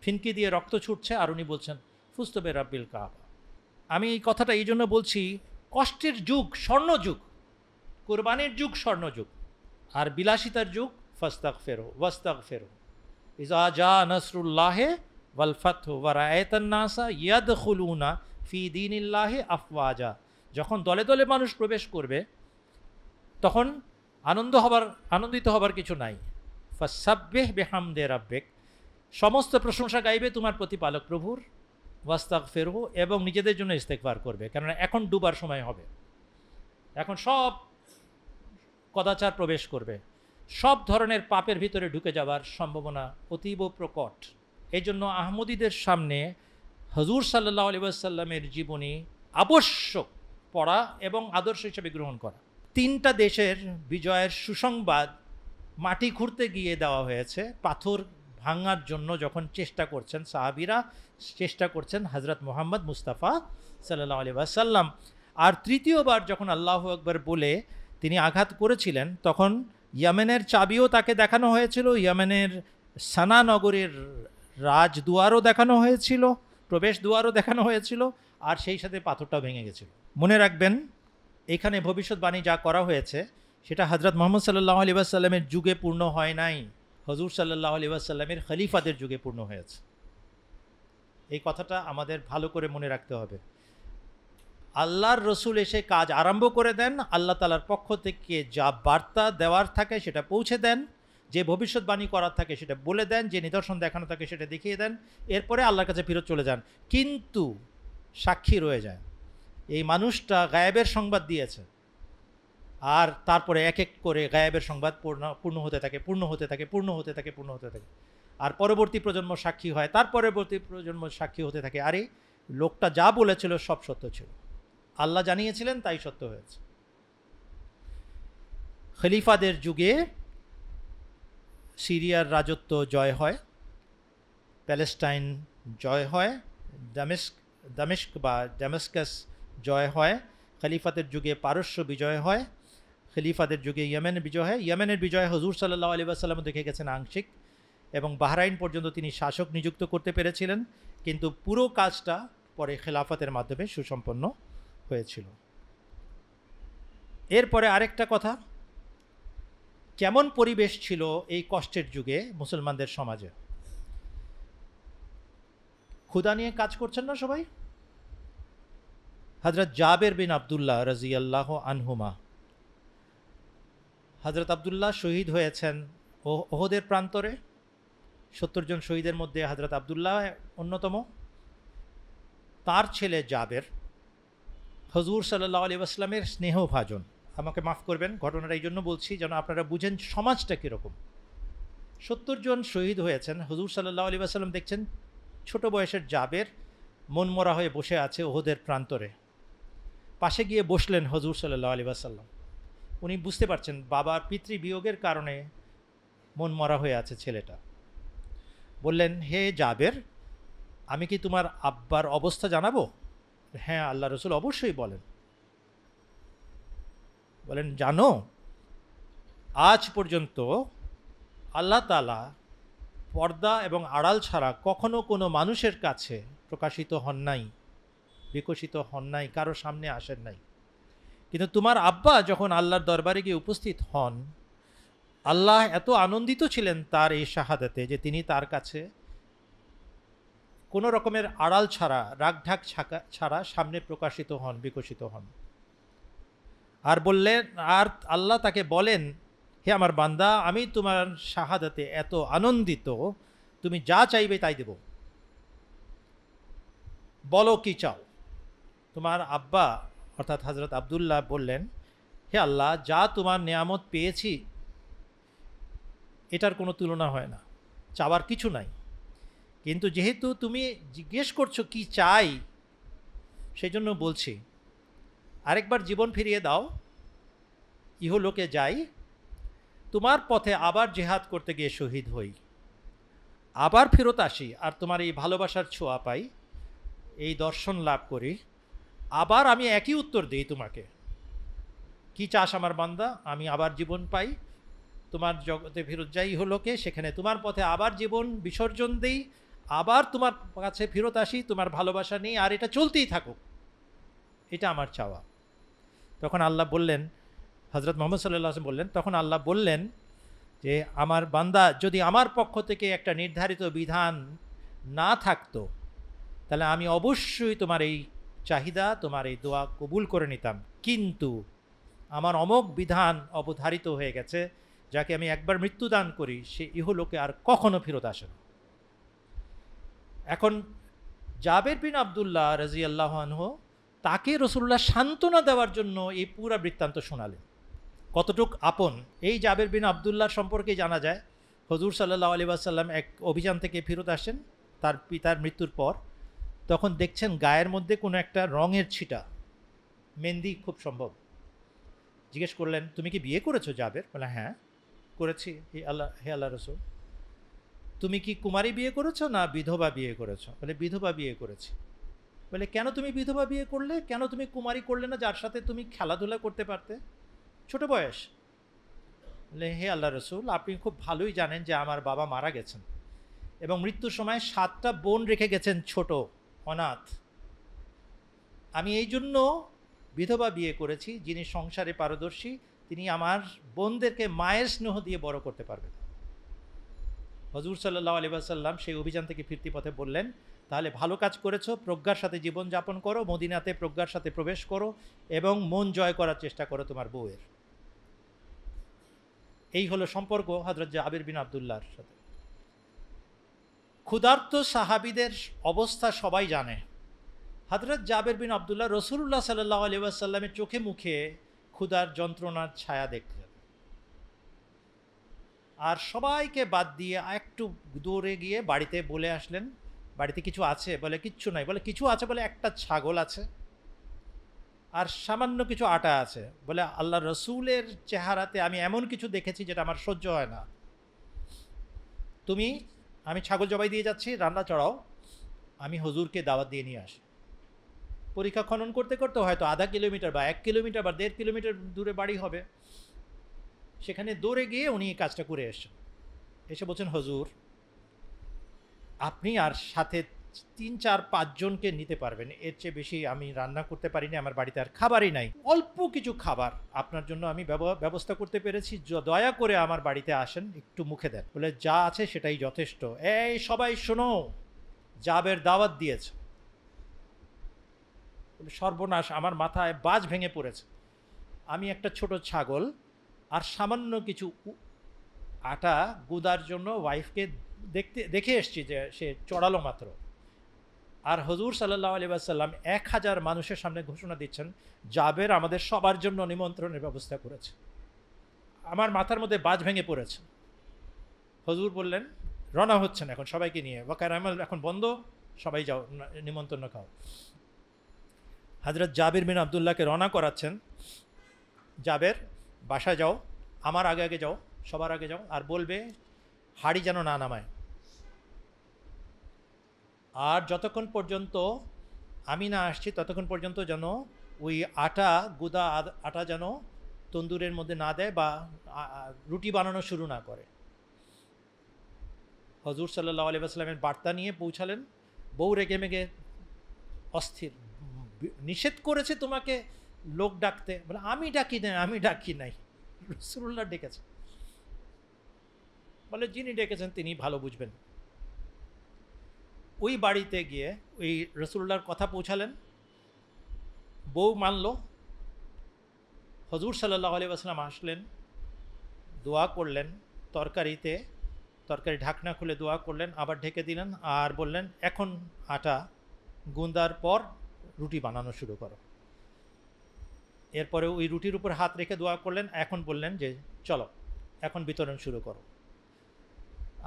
ফিনকি দিয়ে রক্ত ছুটছে আর উনি বলছেন ফুজতবে রাব্বিল কাবা। আমি এই কথাটা এই জন্য বলছি, কষ্টের যুগ স্বর্ণযুগ, কোরবানির যুগ স্বর্ণযুগ, আর বিলাসিতার যুগ ফাস্তাগফিরু ওয়াস্তাগফিরু ইযা জা নাসরুল্লাহি ওয়াল ফাতহু ওয়া রাআইতান নাসা ইয়াদখুলুনা ফি দীনিল্লাহি আফওয়াজা। যখন দলে দলে মানুষ প্রবেশ করবে তখন আনন্দিত হবার কিছু নাই। ফাসাব্বিহ বিহামদি রাব্বিক, সমস্ত প্রশংসা গাইবে তোমার প্রতিপালক প্রভুর, ওয়াস্তাগফিরহু, এবং নিজেদের জন্য ইস্তেগফার করবে, কেননা এখন ডুবার সময় হবে, এখন সব কদাচার প্রবেশ করবে, সব ধরনের পাপের ভিতরে ঢুকে যাওয়ার সম্ভাবনা অতীব প্রকট। এই জন্য আহমদীদের সামনে হুজুর সাল্লাল্লাহু আলাইহি ওয়াসাল্লামের জীবনী আবশ্যক পড়া এবং আদর্শ হিসেবে গ্রহণ করা। 3টা দেশের বিজয়ের সুসংবাদ মাটি খুঁড়তে গিয়ে দেওয়া হয়েছে, পাথর ভাঙার জন্য যখন চেষ্টা করছেন সাহাবীরা, চেষ্টা করছেন হযরত মুহাম্মদ মুস্তাফা সাল্লাল্লাহু আলাইহি ওয়াসাল্লাম। আর তৃতীয়বার যখন আল্লাহু আকবার বলে তিনি আঘাত করেছিলেন, তখন ইয়েমেনের চাবিও তাকে দেখানো হয়েছিল, ইয়েমেনের সানা নগরের রাজদুয়ারও দেখানো হয়েছিল, প্রবেশ দুয়ারও দেখানো হয়েছিল, আর সেই সাথে পাথরটাও ভেঙে গেছিল। মনে রাখবেন, এখানে ভবিষ্যৎবাণী যা করা হয়েছে সেটা হযরত মুহাম্মদ সাল্লাল্লাহু আলাইহি ওয়াসাল্লামের যুগে পূর্ণ হয় নাই, হুজুর সাল্লাল্লাহু আলাইহি ওয়াসাল্লামের খলিফাদের যুগে পূর্ণ হয়েছে। এই কথাটা আমাদের ভালো করে মনে রাখতে হবে। আল্লাহর রসুল এসে কাজ আরম্ভ করে দেন, আল্লাহ তাআলার পক্ষ থেকে যা বার্তা দেওয়ার থাকে সেটা পৌঁছে দেন, যে ভবিষ্যৎবাণী করার থাকে সেটা বলে দেন, যে নিদর্শন দেখানো থাকে সেটা দেখিয়ে দেন, এরপরে আল্লাহর কাছে ফিরত চলে যান। কিন্তু সাক্ষী রয়ে যায়, এই মানুষটা গায়েবের সংবাদ দিয়েছে, আর তারপরে এক এক করে গায়েবের সংবাদ পূর্ণ হতে থাকে, পূর্ণ হতে থাকে, পূর্ণ হতে থাকে, পূর্ণ হতে থাকে, আর পরবর্তী প্রজন্ম সাক্ষী হয়, তার পরবর্তী প্রজন্ম সাক্ষী হতে থাকে, আরে লোকটা যা বলেছিল সব সত্য ছিল, আল্লাহ জানিয়েছিলেন তাই সত্য হয়েছে। খলিফাদের যুগে সিরিয়ার রাজত্ব জয় হয়, প্যালেস্টাইন জয় হয়, দামেস্ক বা ড্যামাস্কাস জয় হয়, খলিফাদের যুগে পারস্য বিজয় হয়, খলিফাদের যুগে ইয়েমেন বিজয় হয়। ইয়েমেনের বিজয় হুজুর সাল্লাল্লাহু আলাইহি ওয়াসাল্লাম দেখে গেছেন আংশিক, এবং বাহরাইন পর্যন্ত তিনি শাসক নিযুক্ত করতে পেরেছিলেন, কিন্তু পুরো কাজটা পরে খেলাফতের মাধ্যমে সুসম্পন্ন হয়েছিল। এরপরে আরেকটা কথা, কেমন পরিবেশ ছিল এই কষ্টের যুগে মুসলমানদের সমাজে? ক্ষুধা নিয়ে কাজ করছেন না সবাই? হযরত জাবের বিন আবদুল্লাহ রাদিয়াল্লাহু আনহুমা, হযরত আবদুল্লাহ শহীদ হয়েছেন ওহদের প্রান্তরে। 70 জন শহীদের মধ্যে হযরত আবদুল্লাহ অন্যতম। তার ছেলে জাবের হুজুর সাল্লাল্লাহু আলাইহি ওয়াসাল্লামের স্নেহভাজন। আমাকে মাফ করবেন, ঘটনাটা এই জন্য বলছি যেন আপনারা বুঝেন সমাজটা কীরকম। 70 জন শহীদ হয়েছেন, হুজুর সাল্লাল্লাহু আলাইহি ওয়াসাল্লাম দেখছেন ছোট বয়সের জাবের মনমরা হয়ে বসে আছে ওহদের প্রান্তরে। পাশে গিয়ে বসলেন হুজুর সাল্লাল্লাহু আলাইহি ওয়াসাল্লাম। উনি বুঝতে পারছেন বাবার পিতৃবিয়োগের কারণে মনমরা হয়ে আছে ছেলেটা। বললেন, হে জাবের, আমি কি তোমার আব্বার অবস্থা জানাবো? হ্যাঁ, আল্লাহ রসুল অবশ্যই বলেন। বলেন, জানো, আজ পর্যন্ত আল্লাহ তাআলা পর্দা এবং আড়াল ছাড়া কখনো কোনো মানুষের কাছে প্রকাশিত হন নাই, বিকশিত হন নাই, কারো সামনে আসেন নাই। কিন্তু তোমার আব্বা যখন আল্লাহর দরবারে গিয়ে উপস্থিত হন, আল্লাহ এত আনন্দিত ছিলেন তার এই শাহাদাতে যে তিনি তার কাছে কোনো রকমের আড়াল ছাড়া, রাগঢাক ছাড়া সামনে প্রকাশিত হন, বিকশিত হন। আর বললেন, আর আল্লাহ তাকে বলেন, হে আমার বান্দা, আমি তোমার শাহাদাতে এত আনন্দিত, তুমি যা চাইবে তাই দেব, বলো কি চাও। তোমার আব্বা অর্থাৎ হযরত আবদুল্লাহ বললেন, হে আল্লাহ, যা তোমার নেয়ামত পেয়েছি এটার কোনো তুলনা হয় না, চাওয়ার কিছু নাই, কিন্তু যেহেতু তুমি জিজ্ঞেস করছো কি চাই, সেই জন্য বলছি আরেকবার জীবন ফিরিয়ে দাও, ইহলোকে যাই, তোমার পথে আবার জেহাদ করতে গিয়ে শহীদ হই, আবার ফেরত আসি, আর তোমার এই ভালোবাসার ছোঁয়া পাই, এই দর্শন লাভ করি, আবার আমি একই উত্তর দিই তোমাকে, কি চাস আমার বান্দা, আমি আবার জীবন পাই, তোমার জগতে ফেরত যাই ইহলোকে, সেখানে তোমার পথে আবার জীবন বিসর্জন দিই, আবার তোমার কাছে ফেরত আসি, তোমার ভালোবাসা নেই, আর এটা চলতেই থাকুক, এটা আমার চাওয়া। তখন আল্লাহ বললেন, হজরত মোহাম্মদ সাল্লাল্লাহু আলাইহি ওয়াসাল্লাম বললেন, তখন আল্লাহ বললেন যে আমার বান্দা যদি আমার পক্ষ থেকে একটা নির্ধারিত বিধান না থাকতো তাহলে আমি অবশ্যই তোমার এই চাহিদা, তোমার এই দোয়া কবুল করে নিতাম, কিন্তু আমার অমোঘ বিধান অবধারিত হয়ে গেছে, যাকে আমি একবার মৃত্যুদান করি সে ইহলোকে আর কখনো ফেরত আসে না। এখন জাবের বিন আবদুল্লাহ রাদিয়াল্লাহু আনহু তাকে রাসূলুল্লাহ সান্ত্বনা দেওয়ার জন্য এই পুরা বৃত্তান্ত শোনালেন। কতটুক আপন এই জাবের বিন আবদুল্লাহর সম্পর্কে জানা যায়, হুজুর সাল্লাল্লাহু আলাইহি ওয়াসাল্লাম এক অভিযান থেকে ফেরত আসেন তার পিতার মৃত্যুর পর। তখন দেখছেন গায়ের মধ্যে কোনো একটা রঙের ছিটা, মেহেন্দি খুব সম্ভব। জিজ্ঞেস করলেন, তুমি কি বিয়ে করেছো জাবের? বলে, হ্যাঁ করেছি হে আল্লাহ রসুল। তুমি কি কুমারী বিয়ে করেছো না বিধবা বিয়ে করেছো? বলে, বিধবা বিয়ে করেছি। বলে, কেন তুমি বিধবা বিয়ে করলে? কেন তুমি কুমারী করলে না, যার সাথে তুমি খেলাধুলা করতে পারতে, ছোট বয়স? বলে, হে আল্লাহ রসুল, আপনি খুব ভালোই জানেন যে আমার বাবা মারা গেছেন এবং মৃত্যুর সময় 7টা বোন রেখে গেছেন, ছোট অনাথ। আমি এই জন্য বিধবা বিয়ে করেছি, যিনি সংসারে পারদর্শী, তিনি আমার বোনদেরকে মায়ের স্নেহ দিয়ে বড় করতে পারবেন। হুজুর সাল্লাল্লাহু আলাইহি ওয়াসাল্লাম সেই অভিযান থেকে ফিরতি পথে বললেন, তাহলে ভালো কাজ করেছো, প্রজ্ঞার সাথে জীবনযাপন করো, মদিনাতে প্রজ্ঞার সাথে প্রবেশ করো এবং মন জয় করার চেষ্টা করো তোমার বউয়ের। এই হলো সম্পর্ক হযরত জাবির বিন আবদুল্লাহর সাথে। ক্ষুধার্ত সাহাবীদের অবস্থা সবাই জানে। হযরত জাবির বিন আবদুল্লাহ রাসূলুল্লাহ সাল্লাল্লাহু আলাইহি ওয়াসাল্লামের চোখে মুখে ক্ষুধার যন্ত্রণার ছায়া দেখলেন, আর সবাইকে বাদ দিয়ে একটু দূরে গিয়ে বাড়িতে বলে আসলেন, বাড়িতে কিছু আছে? বলে, কিচ্ছু নাই। বলে, কিছু আছে? বলে, একটা ছাগল আছে আর সামান্য কিছু আটা আছে। বলে, আল্লাহ রসুলের চেহারাতে আমি এমন কিছু দেখেছি যেটা আমার সহ্য হয় না। আমি ছাগল জবাই দিয়ে যাচ্ছি, রান্না চড়াও, আমি হুজুরকে দাওয়াত দিয়ে নিয়ে আসি। পরীক্ষা খনন করতে করতে হয়তো আধা কিলোমিটার বা 1 কিলোমিটার বা 1.5 কিলোমিটার দূরে বাড়ি হবে, সেখানে দৌড়ে গিয়ে উনি এই কাজটা করে এসেছেন। এসে বলছেন, হুজুর আপনি আর সাথে 3-4-5 জনকে নিতে পারবেন, এর চেয়ে বেশি আমি রান্না করতে পারিনি, আমার বাড়িতে আর খাবারই নাই, অল্প কিছু খাবার আপনার জন্য আমি ব্যবস্থা করতে পেরেছি, দয়া করে আমার বাড়িতে আসেন, একটু মুখে দেন। বলে, যা আছে সেটাই যথেষ্ট। এই সবাই শোনো, জাবের দাওয়াত দিয়েছে। বলে, সর্বনাশ, আমার মাথায় বাজ ভেঙে পড়েছে। আমি একটা ছোট ছাগল আর সামান্য কিছু আটা গুদার জন্য ওয়াইফকে দেখে এসছি যে সে চড়ালো মাত্র, আর হুজুর সাল্লাল্লাহু আলাইহি ওয়াসাল্লাম 1000 মানুষের সামনে ঘোষণা দিচ্ছেন, জাবের আমাদের সবার জন্য নিমন্ত্রণের ব্যবস্থা করেছে। আমার মাথার মধ্যে বাজ ভেঙে পড়েছে। হুজুর বললেন, রওনা হচ্ছেন এখন সবাইকে নিয়ে, ওয়াকার আমল এখন বন্ধ, সবাই যাও, নিমন্ত্রণ খাও। হযরত জাবির বিন আবদুল্লাহকে রওনা করাচ্ছেন, জাবের বাসায় যাও, আমার আগে আগে যাও, সবার আগে যাও, আর বলবে হাড়ি যেন না নামায়, আর যতক্ষণ পর্যন্ত আমি না আসছি ততক্ষণ পর্যন্ত যেন ওই গুদা আটা যেন তন্দুরের মধ্যে না দেয় বা রুটি বানানো শুরু না করে। হুজুর সাল্লাল্লাহু আলাইহি ওয়াসাল্লামের বার্তা নিয়ে পৌঁছালেন। বউ রেগে মেগে অস্থির, নিষেধ করেছে তোমাকে লোক ডাকতে। বলে, আমি ডাকি নাই, রাসূলুল্লাহ ডেকেছে। বলে, যিনি ডেকেছেন তিনি ভালো বুঝবেন। ওই বাড়িতে গিয়ে ওই রাসূলুল্লাহর কথা পৌঁছালেন, বউ মানল। হুজুর সাল্লাল্লাহু আলাইহি ওয়াসাল্লাম আসলেন, দোয়া করলেন, তরকারি ঢাকনা খুলে দোয়া করলেন, আবার ঢেকে দিলেন, আর বললেন, এখন আটা গুন্দার পর রুটি বানানো শুরু করো। এরপরে ওই রুটির উপর হাত রেখে দোয়া করলেন, এখন বললেন যে চলো এখন বিতরণ শুরু করো।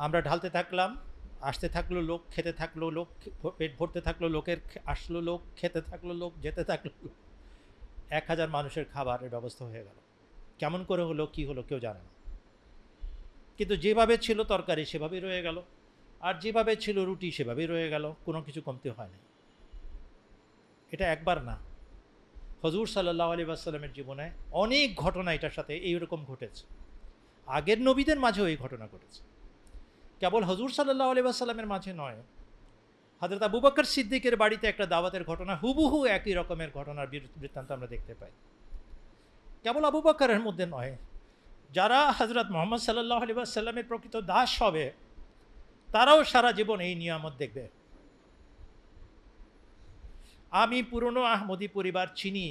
আমরা ঢালতে থাকলাম, আসতে থাকলো লোক, খেতে থাকলো লোক, পেট ভরতে থাকলো লোকের, আসলো লোক, খেতে থাকলো লোক, যেতে থাকলো লোক। 1000 মানুষের খাবারের ব্যবস্থা হয়ে গেল। কেমন করে হলো, কি হলো কেউ জানে না, কিন্তু যেভাবে ছিল তরকারি সেভাবেই রয়ে গেল, আর যেভাবে ছিল রুটি সেভাবেই রয়ে গেল, কোনো কিছু কমতি হয়নি। এটা একবার না, হুজুর সাল্লাল্লাহু আলাইহি ওয়াসাল্লামের জীবনে অনেক ঘটনা এটার সাথে এইরকম ঘটেছে। আগের নবীদের মাঝেও এই ঘটনা ঘটেছে, কেবল হুজুর সাল্লাল্লাহু আলাইহি ওয়াসাল্লামের মাঝে নয়। হযরত আবু বকর সিদ্দিকের বাড়িতে একটা দাওয়াতের ঘটনা, হুবহু একই রকমের ঘটনার বৃত্তান্ত আমরা দেখতে পাই। কেবল আবু বকরের মধ্যে নয়, যারা হযরত মুহাম্মদ সাল্লাল্লাহু আলাইহি ওয়াসাল্লামের প্রকৃত দাস হবে তারাও সারা জীবন এই নিয়ামত দেখবে। আমি পুরনো আহমদী পরিবার চিনি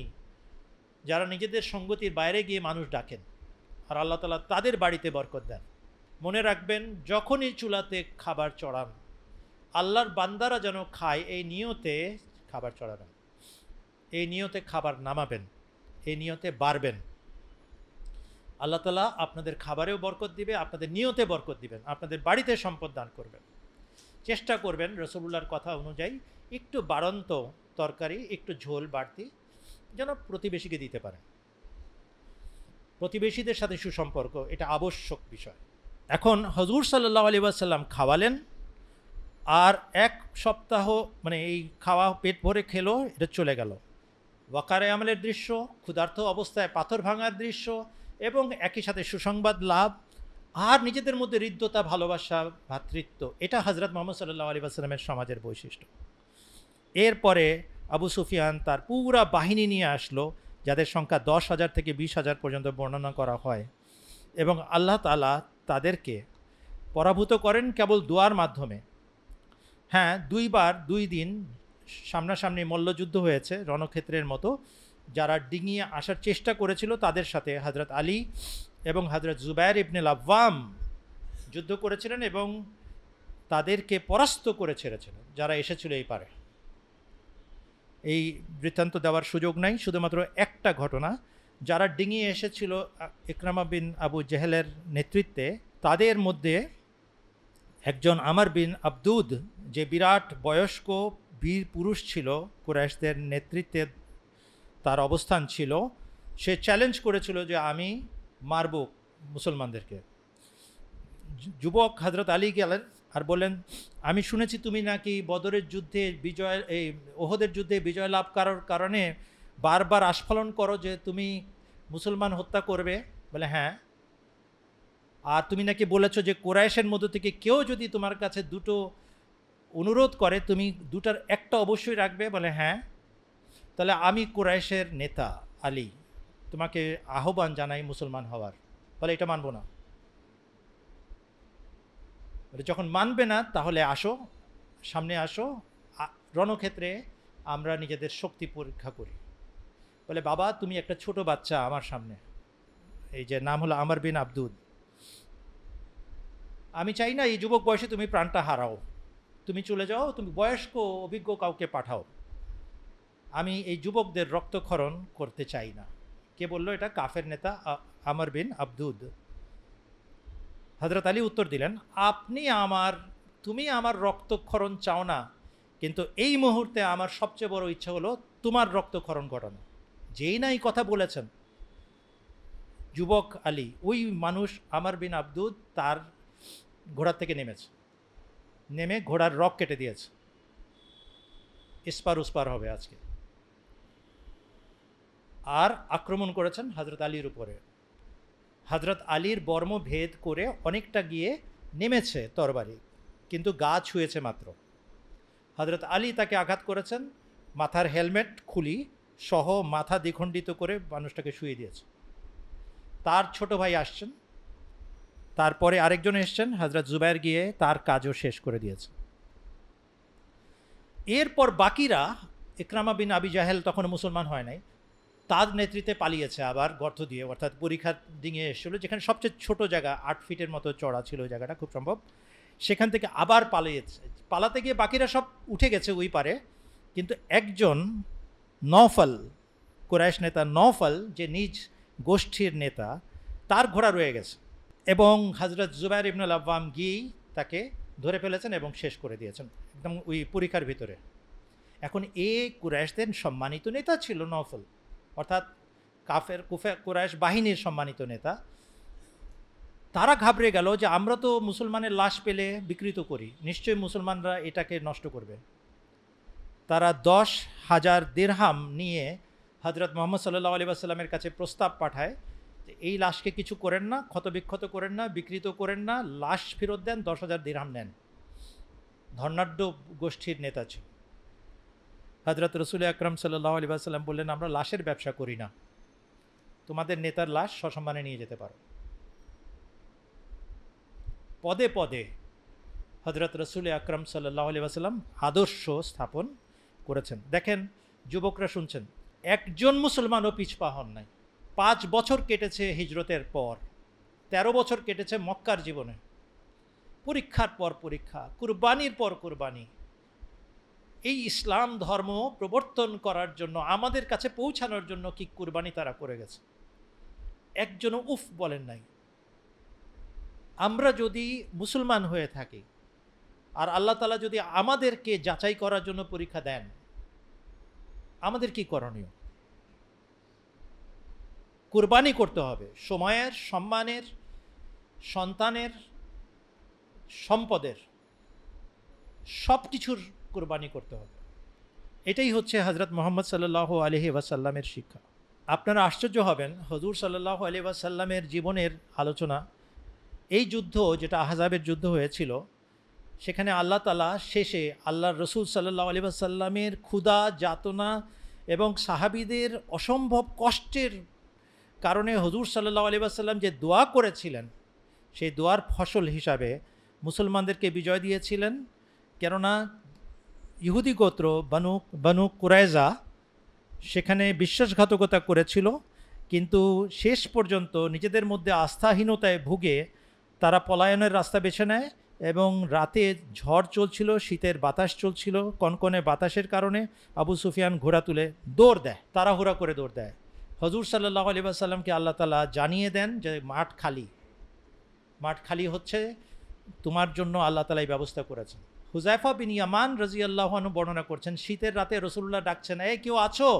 যারা নিজেদের সঙ্গতির বাইরে গিয়ে মানুষ ডাকেন, আর আল্লাহ তাআলা তাদের বাড়িতে বরকত দেন। মনে রাখবেন, যখনই চুলাতে খাবার চড়ান, আল্লাহর বান্দারা যেন খায় এই নিয়তে খাবার চড়াবেন, এই নিয়তে খাবার নামাবেন, এই নিয়তে বাড়বেন। আল্লাহ তাআলা আপনাদের খাবারেও বরকত দিবে, আপনাদের নিয়তে বরকত দিবেন, আপনাদের বাড়িতে সম্পদ দান করবেন। চেষ্টা করবেন রাসূলুল্লাহর কথা অনুযায়ী একটু বাড়ন্ত তরকারি, একটু ঝোল বাড়তি যেন প্রতিবেশীকে দিতে পারেন। প্রতিবেশীদের সাথে সুসম্পর্ক এটা আবশ্যক বিষয়। এখন হুজুর সাল্লাল্লাহু আলাইহি ওয়াসাল্লাম খাওয়ালেন, আর এক সপ্তাহ মানে এই খাওয়া পেট ভরে খেলো, এটা চলে গেল। ওয়াকারে আমলের দৃশ্য, ক্ষুধার্ত অবস্থায় পাথর ভাঙার দৃশ্য, এবং একই সাথে সুসংবাদ লাভ আর নিজেদের মধ্যে হৃদ্যতা, ভালোবাসা, ভ্রাতৃত্ব, এটা হযরত মুহাম্মদ সাল্লাল্লাহু আলাইহি ওয়াসাল্লামের সমাজের বৈশিষ্ট্য। এরপরে আবু সুফিয়ান তার পুরা বাহিনী নিয়ে আসলো, যাদের সংখ্যা 10,000 থেকে 20,000 পর্যন্ত বর্ণনা করা হয়, এবং আল্লাহ তাআলা তাদেরকে পরাভূত করেন কেবল দোয়ার মাধ্যমে। হ্যাঁ, 2 দিন সামনাসামনি মল্লযুদ্ধ হয়েছে রণক্ষেত্রের মতো। যারা ডিঙিয়ে আসার চেষ্টা করেছিল তাদের সাথে হযরত আলী এবং হযরত জুবায়ের ইবনে আওয়াম যুদ্ধ করেছিলেন এবং তাদেরকে পরাস্ত করে ছেড়েছিলেন যারা এসেছিল এই পারে। এই বৃত্তান্ত দেওয়ার সুযোগ নাই, শুধুমাত্র একটা ঘটনা। যারা ডিঙিয়ে এসেছিল ইকরামা বিন আবু জেহেলের নেতৃত্বে, তাদের মধ্যে একজন আমর বিন আবদুদ, যে বিরাট বয়স্ক বীর পুরুষ ছিল, কুরাইশদের নেতৃত্বে তার অবস্থান ছিল, সে চ্যালেঞ্জ করেছিল যে আমি মারব মুসলমানদেরকে। যুবক হযরত আলী গেলেন আর বললেন, আমি শুনেছি তুমি নাকি বদরের যুদ্ধে বিজয়, এই ওহদের যুদ্ধে বিজয় লাভ করার কারণে বারবার আস্ফালন করো যে তুমি মুসলমান হত্যা করবে। বলে হ্যাঁ। আর তুমি নাকি বলেছো যে কুরাইশের মধ্য থেকে কেউ যদি তোমার কাছে দুটো অনুরোধ করে তুমি দুটার একটা অবশ্যই রাখবে। বলে হ্যাঁ। তাহলে আমি কুরাইশের নেতা আলী, তোমাকে আহ্বান জানাই মুসলমান হওয়ার। বলে এটা মানব না। যখন মানবে না তাহলে আসো, সামনে আসো, রণক্ষেত্রে আমরা নিজেদের শক্তি পরীক্ষা করি। বলে বাবা, তুমি একটা ছোট বাচ্চা আমার সামনে, এই যে নাম হলো আমর বিন আবদুদ, আমি চাই না এই যুবক বয়সে তুমি প্রাণটা হারাও, তুমি চলে যাও, তুমি বয়স্ক অভিজ্ঞ কাউকে পাঠাও, আমি এই যুবকদের রক্তক্ষরণ করতে চাই না। কে বলল এটা? কাফের নেতা আমর বিন আবদুদ। হযরত আলী উত্তর দিলেন, তুমি আমার রক্তক্ষরণ চাও না, কিন্তু এই মুহূর্তে আমার সবচেয়ে বড় ইচ্ছা হলো তোমার রক্তক্ষরণ ঘটানো। যেই না এই কথা বলেছেন যুবক আলী, ওই মানুষ আমর বিন আবদুদ তার ঘোড়ার থেকে নেমেছে, নেমে ঘোড়ার রক কেটে দিয়েছে। এসপার উসপার হবে আজকে। আর আক্রমণ করেছেন হযরত আলীর উপরে। হযরত আলীর বর্ম ভেদ করে অনেকটা গিয়ে নেমেছে তরবারি, কিন্তু গা ছুঁয়েছে মাত্র। হযরত আলী তাকে আঘাত করেছেন, মাথার হেলমেট খুলি সহ মাথা দ্বিখণ্ডিত করে মানুষটাকে শুয়ে দিয়েছে। তার ছোট ভাই আসছেন, তারপরে আরেকজন এসছেন, হযরত জুবায়ের গিয়ে তার কাজও শেষ করে দিয়েছে। এরপর বাকিরা, ইকরামা বিন আবি জাহেল তখন মুসলমান হয় নাই, তার নেতৃত্বে পালিয়েছে আবার গর্ত দিয়ে, অর্থাৎ পরীক্ষার দিকে এসেছিল, যেখানে সবচেয়ে ছোট জায়গা, 8 ফিটের মতো চড়া ছিল ওই জায়গাটা, খুব সম্ভব সেখান থেকে আবার পালিয়েছে। পালাতে গিয়ে বাকিরা সব উঠে গেছে ওই পারে, কিন্তু একজন নওফল, কুরাইশ নেতা নওফল, যে নিজ গোষ্ঠীর নেতা, তার ঘোড়া রয়ে গেছে, এবং হযরত জুবায়ের ইবনে আওয়াম গিয়েই তাকে ধরে ফেলেছেন এবং শেষ করে দিয়েছেন একদম ওই পরীক্ষার ভিতরে। এখন কুরাইশদের সম্মানিত নেতা ছিল নওফল, অর্থাৎ কুরাইশ বাহিনীর সম্মানিত নেতা। তারা ঘাবড়ে গেল যে আমরা তো মুসলমানের লাশ পেলে বিকৃত করি, নিশ্চয়ই মুসলমানরা এটাকে নষ্ট করবে। তারা 10,000 দিরহাম নিয়ে হযরত মুহাম্মদ সাল্লাল্লাহু আলাইহি ওয়াসাল্লামের কাছে প্রস্তাব পাঠায় যে এই লাশকে কিছু করেন না, ক্ষতবিক্ষত করেন না, বিকৃত করেন না, লাশ ফেরত দেন, 10,000 দিরহাম নেন। ধর্নাঢ্য গোষ্ঠীর নেতা ছিল। হযরত রাসূল আকরাম সাল্লাল্লাহু আলাইহি ওয়াসাল্লাম বললেন, আমরা লাশের ব্যবসা করি না, তোমাদের নেতার লাশ সসম্মানে নিয়ে যেতে পারো। পদে পদে হযরত রাসূল আকরাম সাল্লাল্লাহু আলাইহি ওয়াসাল্লাম আদর্শ স্থাপন করেছেন। দেখেন যুবকরা শুনছেন, একজন মুসলমানও পিছপা হন নাই। 5 বছর কেটেছে হিজরতের পর, 13 বছর কেটেছে মক্কার জীবনে, পরীক্ষার পর পরীক্ষা, কুরবানির পর কুরবানি। এই ইসলাম ধর্ম প্রবর্তন করার জন্য, আমাদের কাছে পৌঁছানোর জন্য কি কুরবানি তারা করে গেছে, একজনও উফ বলেন নাই। আমরা যদি মুসলমান হয়ে থাকি আর আল্লাহ তাআলা যদি আমাদেরকে যাচাই করার জন্য পরীক্ষা দেন, আমাদের কি করণীয়? কুরবানি করতে হবে, সময়ের, সম্মানের, সন্তানের, সম্পদের, সব কিছুর কুরবানি করতে হবে। এটাই হচ্ছে হযরত মুহাম্মদ সাল্লাল্লাহু আলাইহি ওয়াসাল্লামের শিক্ষা। আপনারা আশ্চর্য হবেন, হুজুর সাল্লাল্লাহু আলাইহি ওয়াসাল্লামের জীবনের আলোচনা, এই যুদ্ধ যেটা আহজাবের যুদ্ধ হয়েছিল, সেখানে আল্লাহ তাআলা শেষে আল্লাহর রসুল সাল্লাল্লাহু আলাইহি ওয়াসাল্লামের ক্ষুধা, যাতনা এবং সাহাবীদের অসম্ভব কষ্টের কারণে হুজুর সাল্লাল্লাহু আলাইহি ওয়াসাল্লাম যে দোয়া করেছিলেন, সেই দোয়ার ফসল হিসাবে মুসলমানদেরকে বিজয় দিয়েছিলেন। কেননা ইহুদি গোত্র বানু কুরাইজা সেখানে বিশ্বাসঘাতকতা করেছিল, কিন্তু শেষ পর্যন্ত নিজেদের মধ্যে আস্থাহীনতায় ভুগে তারা পলায়নের রাস্তা বেছে নেয় এবং রাতে ঝড় চলছিল, শীতের বাতাস চলছিল, কনকনে বাতাসের কারণে আবু সুফিয়ান ঘোড়া তুলে দৌড় দেয়, তাড়াহুড়া করে দৌড় দেয়। হুজুর সাল্লাল্লাহু আলাইহি ওয়াসাল্লামকে আল্লাহ তাআলা জানিয়ে দেন যে মাঠ খালি হচ্ছে, তোমার জন্য আল্লাহ তাআলা এই ব্যবস্থা করেছেন। হুযায়ফা বিন ইয়ামান রাদিয়াল্লাহু আনহু বর্ণনা করছেন, শীতের রাতে রাসূলুল্লাহ ডাকছেন, এই কেউ আছো?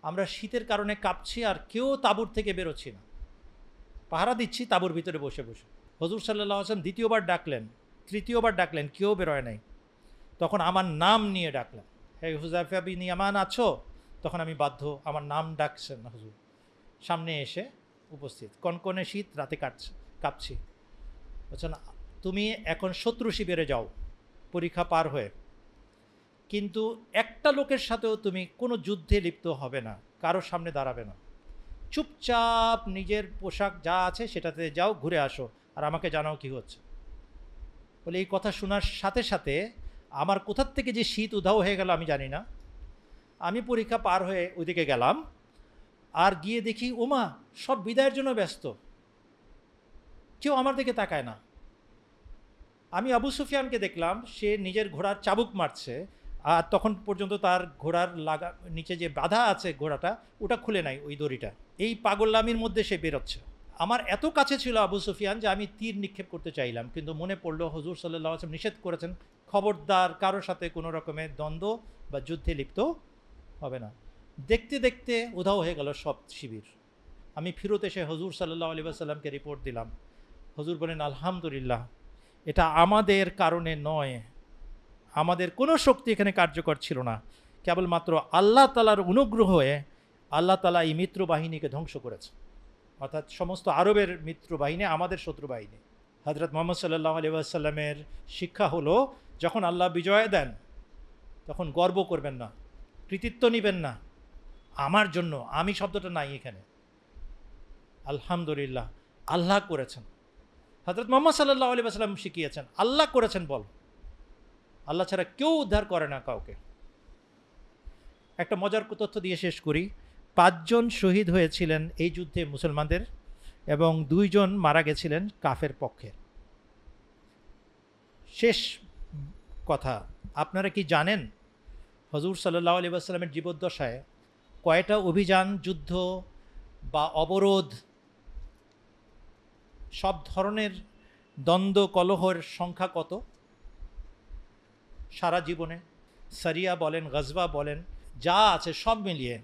আমরা শীতের কারণে কাঁপছি আর কেউ তাঁবুর থেকে বেরোচ্ছি না, পাহারা দিচ্ছি তাঁবুর ভিতরে বসে বসে। হুজুর সাল্লাল্লাহু আলাইহি ওয়াসাল্লাম দ্বিতীয়বার ডাকলেন, তৃতীয়বার ডাকলেন, কেউ বেরোয় নাই। তখন আমার নাম নিয়ে ডাকলেন, হে হুযায়ফা বিন ইয়ামান আছো? তখন আমি বাধ্য, আমার নাম ডাকছেন হুজুর, সামনে এসে উপস্থিত। কনকনে শীত, রাতে কাঁপছি। বলছেন, তুমি এখন শত্রু শিবিরে যাও পরীক্ষা পার হয়ে, কিন্তু একটা লোকের সাথেও তুমি কোনো যুদ্ধে লিপ্ত হবে না, কারোর সামনে দাঁড়াবে না, চুপচাপ নিজের পোশাক যা আছে সেটাতে যাও, ঘুরে আসো, আর আমাকে জানাও কি হচ্ছে। বলে এই কথা শোনার সাথে সাথে আমার কোথার থেকে যে শীত উধাও হয়ে গেল আমি জানি না। আমি পরীক্ষা পার হয়ে ওইদিকে গেলাম, আর গিয়ে দেখি ওমা, সব বিদায়ের জন্য ব্যস্ত, কেউ আমার দিকে তাকায় না। আমি আবু সুফিয়ানকে দেখলাম, সে নিজের ঘোড়ার চাবুক মারছে, আর তখন পর্যন্ত তার ঘোড়ার নিচে যে বাধা আছে ঘোড়াটা, ওটা খুলে নাই, ওই দড়িটা, এই পাগলামির মধ্যে সে বেরোচ্ছে। আমার এত কাছে ছিল আবু সুফিয়ান যে আমি তীর নিক্ষেপ করতে চাইলাম, কিন্তু মনে পড়লো হুজুর সাল্লাল্লাহু আলাইহি ওয়াসাল্লাম নিষেধ করেছেন, খবরদার কারোর সাথে কোনো রকমের দ্বন্দ্ব বা যুদ্ধে লিপ্ত হবে না। দেখতে দেখতে উধাও হয়ে গেল সব শিবির। আমি ফিরত এসে হুজুর সাল্লাল্লাহু আলাইহি ওয়াসাল্লামকে রিপোর্ট দিলাম। হুজুর বলেন, আলহামদুলিল্লাহ, এটা আমাদের কারণে নয়, আমাদের কোনো শক্তি এখানে কার্যকর ছিল না, কেবলমাত্র আল্লাহ তাআলার অনুগ্রহ হয়ে আল্লাহ তাআলা এই মিত্র বাহিনীকে ধ্বংস করেছে, অর্থাৎ সমস্ত আরবের মিত্র বাহিনী আমাদের শত্রু বাহিনী। হযরত মুহাম্মদ সাল্লাল্লাহু আলাইহি ওয়াসাল্লামের শিক্ষা হলো, যখন আল্লাহ বিজয় দেন তখন গর্ব করবেন না, কৃতিত্ব নেবেন না, আমার জন্য, আমি শব্দটা নাই এখানে। আলহামদুলিল্লাহ, আল্লাহ করেছেন। হযরত মুহাম্মদ সাল্লাল্লাহু আলাইহি ওয়াসাল্লাম শিখিয়েছেন, আল্লাহ করেছেন বল, আল্লাহ ছাড়া কেউ উদ্ধার করে না কাউকে। একটা মজার তথ্য দিয়ে শেষ করি। 5 জন শহীদ হয়েছিলেন এই যুদ্ধে মুসলমানদের, এবং 2 জন মারা গেছিলেন কাফের পক্ষে। শেষ কথা, আপনারা কি জানেন হুজুর সাল্লাল্লাহু আলাইহি ওয়াসাল্লামের জীবদ্দশায় কয়টা অভিযান, যুদ্ধ বা অবরোধ, সব ধরনের দ্বন্দ্ব কলহের সংখ্যা কত সারা জীবনে? সারিয়া বলেন, গজবা বলেন, যা আছে সব মিলিয়ে,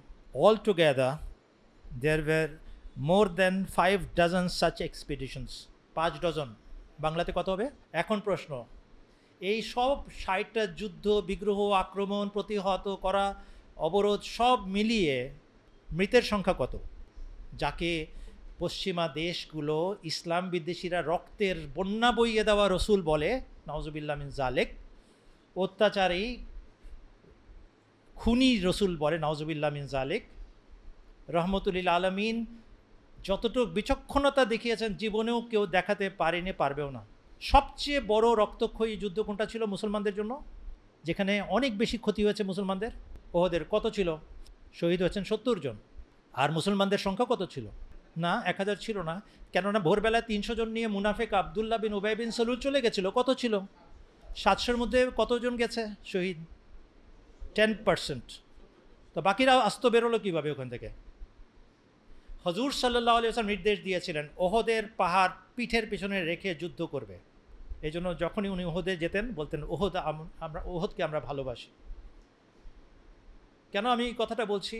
all together there were more than 5 dozen such expeditions. 5 dozen, বাংলাতে কত হবে? এখন প্রশ্ন, এই সব 60টা যুদ্ধ, বিগ্রহ, আক্রমণ, প্রতিহত করা, অবরোধ, সব মিলিয়ে মৃতের সংখ্যা কত? যাকে পশ্চিমা দেশগুলো, ইসলাম বিদ্বেষীরা রক্তের বন্যা বইয়ে দেওয়া রসুল বলে, নাউজুবিল্লাহ মিন জালেক, অত্যাচারী খুনি রসুল বলে নাউজুবিল্লাহ মিন জালিক। রহমতুল্লিল আলমিন যতটুকু বিচক্ষণতা দেখিয়েছেন জীবনেও কেউ দেখাতে পারেনি, পারবেও না। সবচেয়ে বড় রক্তক্ষয়ী যুদ্ধ কোনটা ছিল মুসলমানদের জন্য, যেখানে অনেক বেশি ক্ষতি হয়েছে মুসলমানদের? ওহদের। কত ছিল? শহীদ হয়েছেন 70 জন। আর মুসলমানদের সংখ্যা কত ছিল? না, 1000 ছিল না। কেননা ভোরবেলায় 300 জন নিয়ে মুনাফেক আবদুল্লাহ বিন উবাই বিন সালুল চলে গেছিল। কত ছিল? 700-র মধ্যে কতজন গেছে শহীদ? 10%। তো বাকিরা আস্ত বেরোলো কীভাবে ওখান থেকে? হজুর সাল্লাল্লাহু আলাইহি ওয়াসাল্লাম নির্দেশ দিয়েছিলেন ওহদের পাহাড় পিঠের পিছনে রেখে যুদ্ধ করবে। এই জন্য যখনই উনি ওহদে যেতেন বলতেন ওহদ, আমরা ওহদকে আমরা ভালোবাসি। কেন আমি এই কথাটা বলছি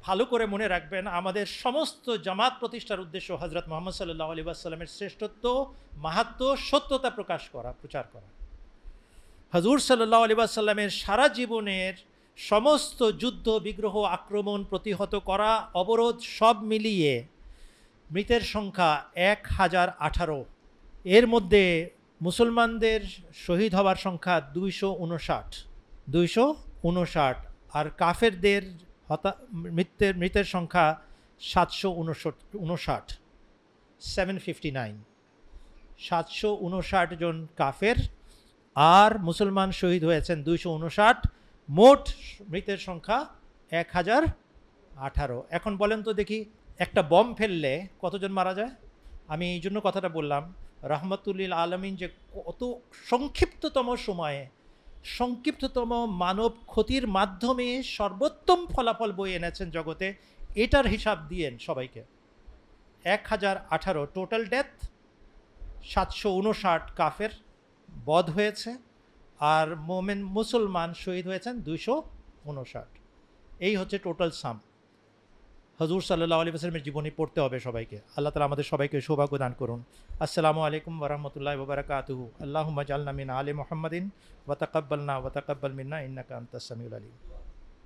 ভালো করে মনে রাখবেন, আমাদের সমস্ত জামাত প্রতিষ্ঠার উদ্দেশ্য হজরত মুহাম্মদ সাল্লাল্লাহু আলাইহি ওয়াসাল্লামের শ্রেষ্ঠত্ব, মাহাত্ম্য, সত্যতা প্রকাশ করা, প্রচার করা। হজুর সাল্লাল্লাহু আলাইহি ওয়াসাল্লামের সারা জীবনের সমস্ত যুদ্ধ, বিগ্রহ, আক্রমণ প্রতিহত করা, অবরোধ সব মিলিয়ে মৃতের সংখ্যা 1018। এর মধ্যে মুসলমানদের শহীদ হওয়ার সংখ্যা 259, আর কাফেরদের মৃতের সংখ্যা 759, 759। 759 জন কাফের আর মুসলমান শহীদ হয়েছেন 259। মোট মৃতের সংখ্যা 1018। এখন বলেন তো দেখি, একটা বম ফেললে কতজন মারা যায়? আমি এই জন্য কথাটা বললাম, রহমতুল্লিল আলমিন যে কত সংক্ষিপ্ততম সময়ে, সংক্ষিপ্ততম মানব ক্ষতির মাধ্যমে সর্বোত্তম ফলাফল বয়ে এনেছেন জগতে, এটার হিসাব দিয়েন সবাইকে। 1018 টোটাল ডেথ, 759 কাফের বধ হয়েছে, আর মোমেন মুসলমান শহীদ হয়েছেন 259। এই হচ্ছে টোটাল সাম। হজুর সাল্লাল্লাহু আলাইহি ওয়াসাল্লামের জীবনী পড়তে হবে সবাইকে। আল্লাহ তাআলা আমাদের সবাইকে সৌভাগ্য দান করুন। আসসালামু আলাইকুম ওয়া রাহমাতুল্লাহি ওয়া বারাকাতুহু। আল্লাহুম্মা জাআলনা মিন আলি মুহাম্মাদিন ওয়া তাকাব্বালনা ওয়া তাকাব্বাল মিন্না ইন্নাকা আনতাস সামিউল আলিম।